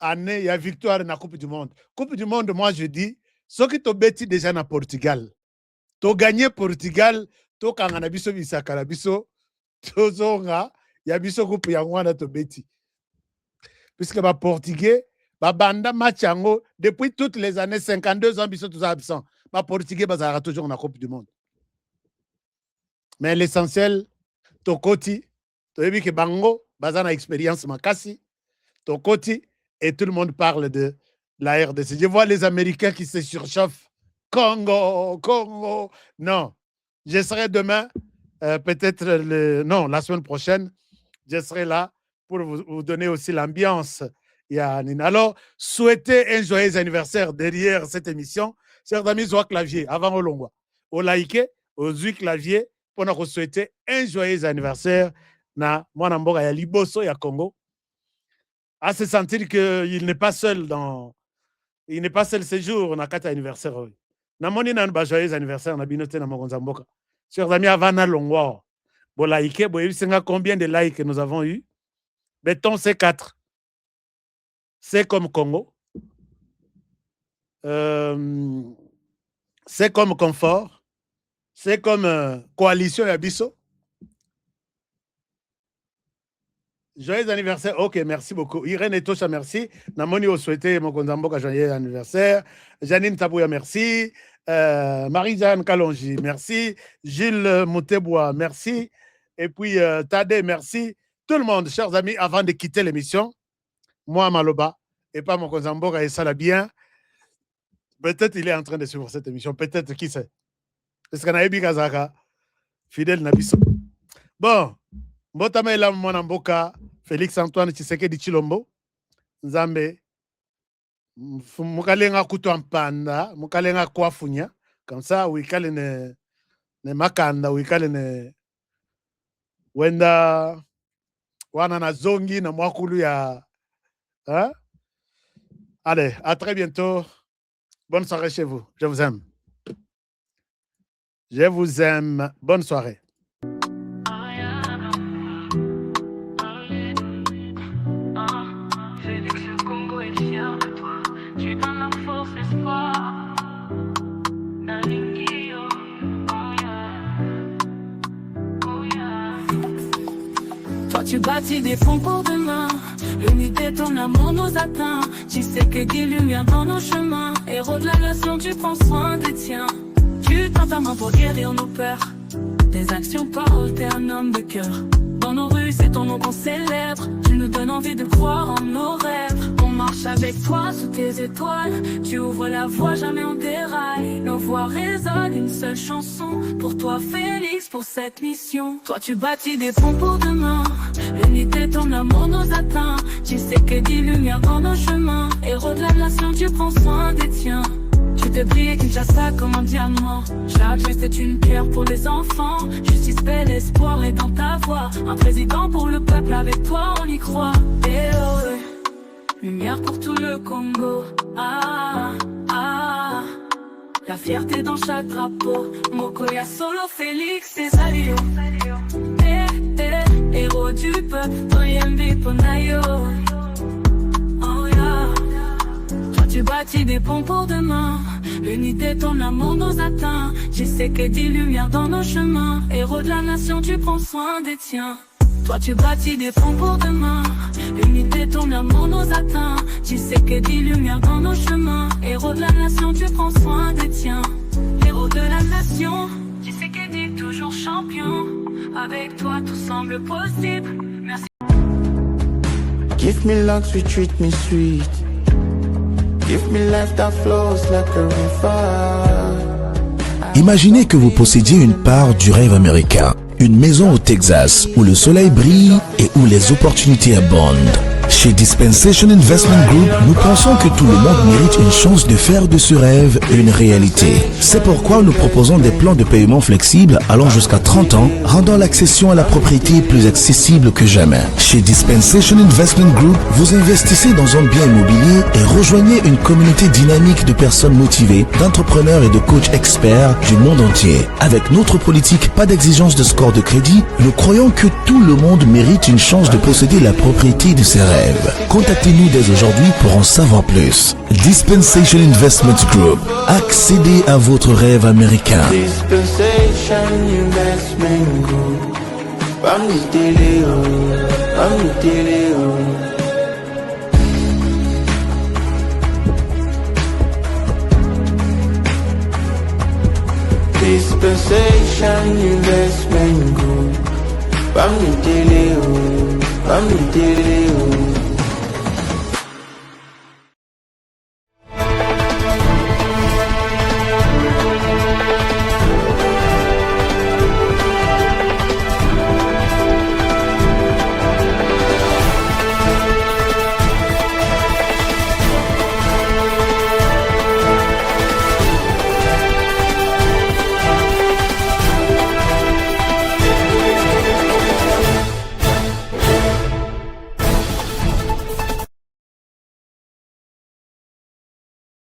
année ya victoire na coupe du monde moi je dis ceux qui to beti déjà na Portugal to gagner Portugal to kanga na biso bisaka na biso to zonga ya biso coupe ya ngwana to beti puisque ba portugais ba banda match yango depuis toutes les années 52 ans biso tous absent ba portugais bazara toujours na coupe du monde mais l'essentiel Tokoti, Toyebi ke bango, bazana expérience makasi, Tokoti, et tout le monde parle de la RDC. Je vois les Américains qui se surchauffent. Congo, Congo. Non, je serai demain, peut-être, la semaine prochaine, je serai là pour vous donner aussi l'ambiance. Alors, souhaitez un joyeux anniversaire derrière cette émission. Chers amis, Zoa Clavier, avant Olongwa. Au like, au Zui Clavier, pour nous souhaiter un joyeux anniversaire na mwana mboka ya liboso ya Congo, à se sentir qu'il n'est pas seul ce jour na kata anniversaire. Na moni na ba joyeux anniversaire na binote na mokonza mboka. Chers amis, avant na longwa, bo like, bo yebisenga combien de likes nous avons eu? Béton C4. C'est comme Congo. C'est comme Confort. C'est comme coalition Yabiso. Joyeux anniversaire. Ok, merci beaucoup. Irène Etosha, merci. Namoni au souhaité mon Konzamboka joyeux anniversaire. Janine Tabouya, merci. Marie-Jeanne Kalonji, merci. Gilles Moutebois, merci. Et puis Tade, merci. Tout le monde, chers amis, avant de quitter l'émission, moi, Maloba, et pas mon Konzamboka et Salah bien. Peut-être il est en train de suivre cette émission. Peut-être, qui sait. Est-ce qu'on a eu Kazaka fidèle Nabiso? Bon, Mbotama Mwana Mboka, Félix Antoine Tshisekedi Chilombo, Nzambe, Mukalenga Kutuampanda, Mukalenga Kwafunya, comme ça, Wikale ne Makanda, Wikale ne Wenda, Wana na Zongi, na Mwakulu ya. Hein? Allez, à très bientôt. Bonne soirée chez vous. Je vous aime. Je vous aime. Bonne soirée. Félix le Congo est fier de toi. Tu donnes la force, l'espoir. Nalingio, oh yeah. Oh yeah. Toi tu bâtis des ponts pour demain. L'unité de ton amour nous atteint. Tu sais que des lumières dans nos chemins. Héros de la nation, tu prends soin des tiens. Tu tends ta main pour guérir nos peurs. Tes actions parlent, t'es un homme de cœur. Dans nos rues, c'est ton nom qu'on célèbre. Tu nous donnes envie de croire en nos rêves. On marche avec toi sous tes étoiles. Tu ouvres la voie, jamais on déraille. Nos voix résonnent, une seule chanson. Pour toi, Félix, pour cette mission. Toi, tu bâtis des ponts pour demain. L'unité, ton amour nous atteint. Tu sais que des lumières dans nos chemins. Héros de la nation, tu prends soin des tiens. Tu te brilles Kinshasa comme un diamant. Chaque geste est une pierre pour les enfants. Justice, paix, l'espoir est dans ta voix. Un président pour le peuple, avec toi on y croit. Et oh, lumière pour tout le Congo. Ah, ah, la fierté dans chaque drapeau. Mokoya Solo, Félix et Salio. Héros du peuple, Toyembe Ponayo. Oh yeah. Tu bâtis des ponts pour demain. L'unité, ton amour nous atteint. Tu sais que des lumières dans nos chemins. Héros de la nation, tu prends soin des tiens. Toi, tu bâtis des ponts pour demain. L'unité, ton amour nous atteint. Tu sais que des lumières dans nos chemins. Héros de la nation, tu prends soin des tiens. Héros de la nation, tu sais que t'es toujours champion. Avec toi, tout semble possible. Merci. Give me luck, sweet, treat me sweet. Give me life that flows like a river. Imaginez que vous possédiez une part du rêve américain. Une maison au Texas où le soleil brille et où les opportunités abondent. Chez Dispensation Investment Group, nous pensons que tout le monde mérite une chance de faire de ce rêve une réalité. C'est pourquoi nous proposons des plans de paiement flexibles allant jusqu'à 30 ans, rendant l'accession à la propriété plus accessible que jamais. Chez Dispensation Investment Group, vous investissez dans un bien immobilier et rejoignez une communauté dynamique de personnes motivées, d'entrepreneurs et de coachs experts du monde entier. Avec notre politique, pas d'exigence de score de crédit, nous croyons que tout le monde mérite une chance de posséder la propriété de ses rêves. Contactez-nous dès aujourd'hui pour en savoir plus. Dispensation Investment Group. Accédez à votre rêve américain. Dispensation Investment Group. Dispensation Investment Group.